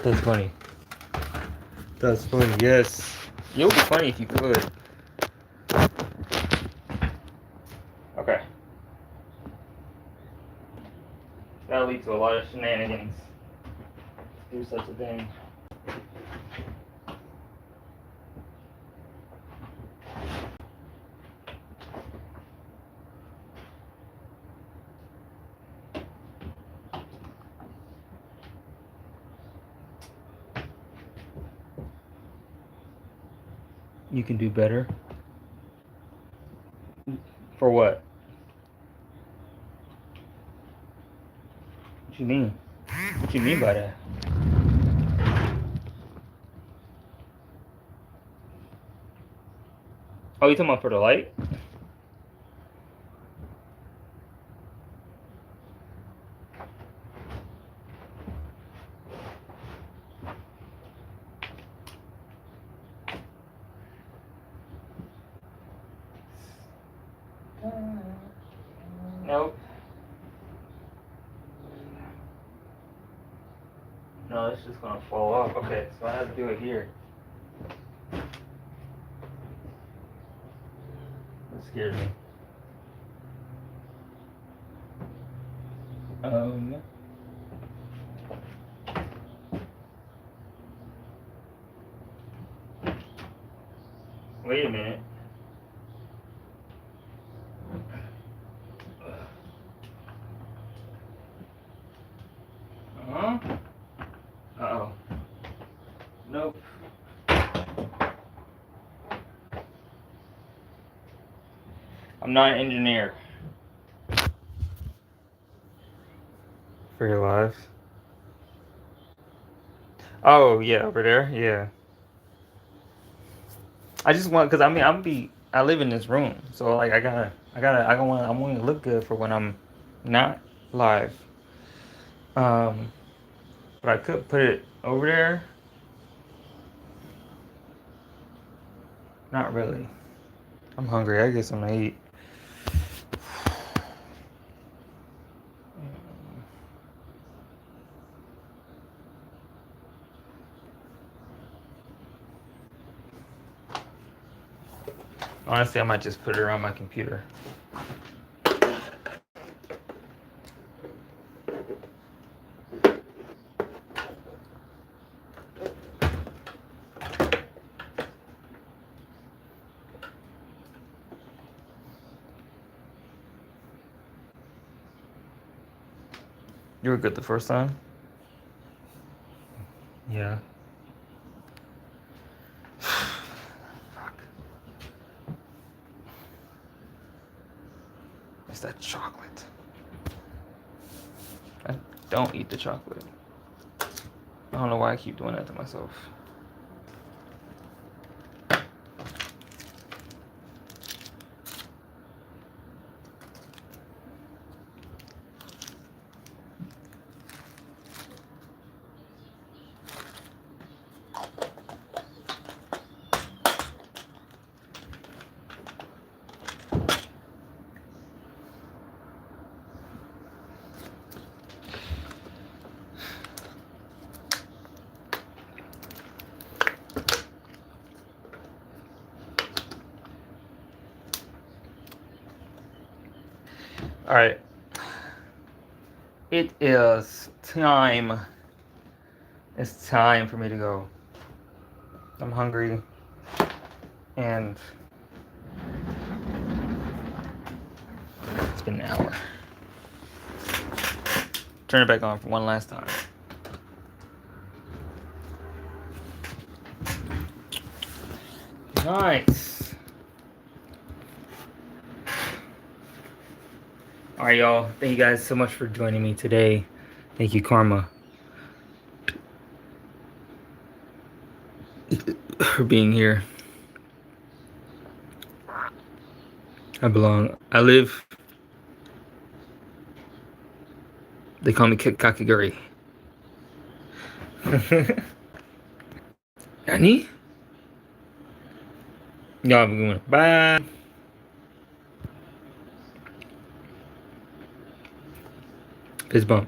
that's funny. That's funny. Yes, it would be funny if you could. Okay. That'll lead to a lot of shenanigans. Do such a thing. You can do better. For what? What you mean? What you mean by that? Oh, you talking about for the light? Nope. No, it's just gonna fall off. Okay, so I have to do it here. That scared me. Wait a minute. Uh-huh. Uh-oh. Nope. I'm not an engineer. For your life. Oh yeah, over there. Yeah. I just want, cause I mean, I live in this room, so like I want to look good for when I'm not live. But I could put it over there. Not really. I'm hungry. I get something to eat. Honestly, I might just put it around my computer. You were good the first time? Yeah. Fuck. It's that chocolate. I don't eat the chocolate. I don't know why I keep doing that to myself. All right. It is time. It's time for me to go. I'm hungry. And it's been an hour. Turn it back on for one last time. Nice. All right, y'all. Thank you guys so much for joining me today. Thank you, Karma, for being here. I belong. I live. They call me Kakiguri. Nani? Y'all have a good one. Bye. Fist bump.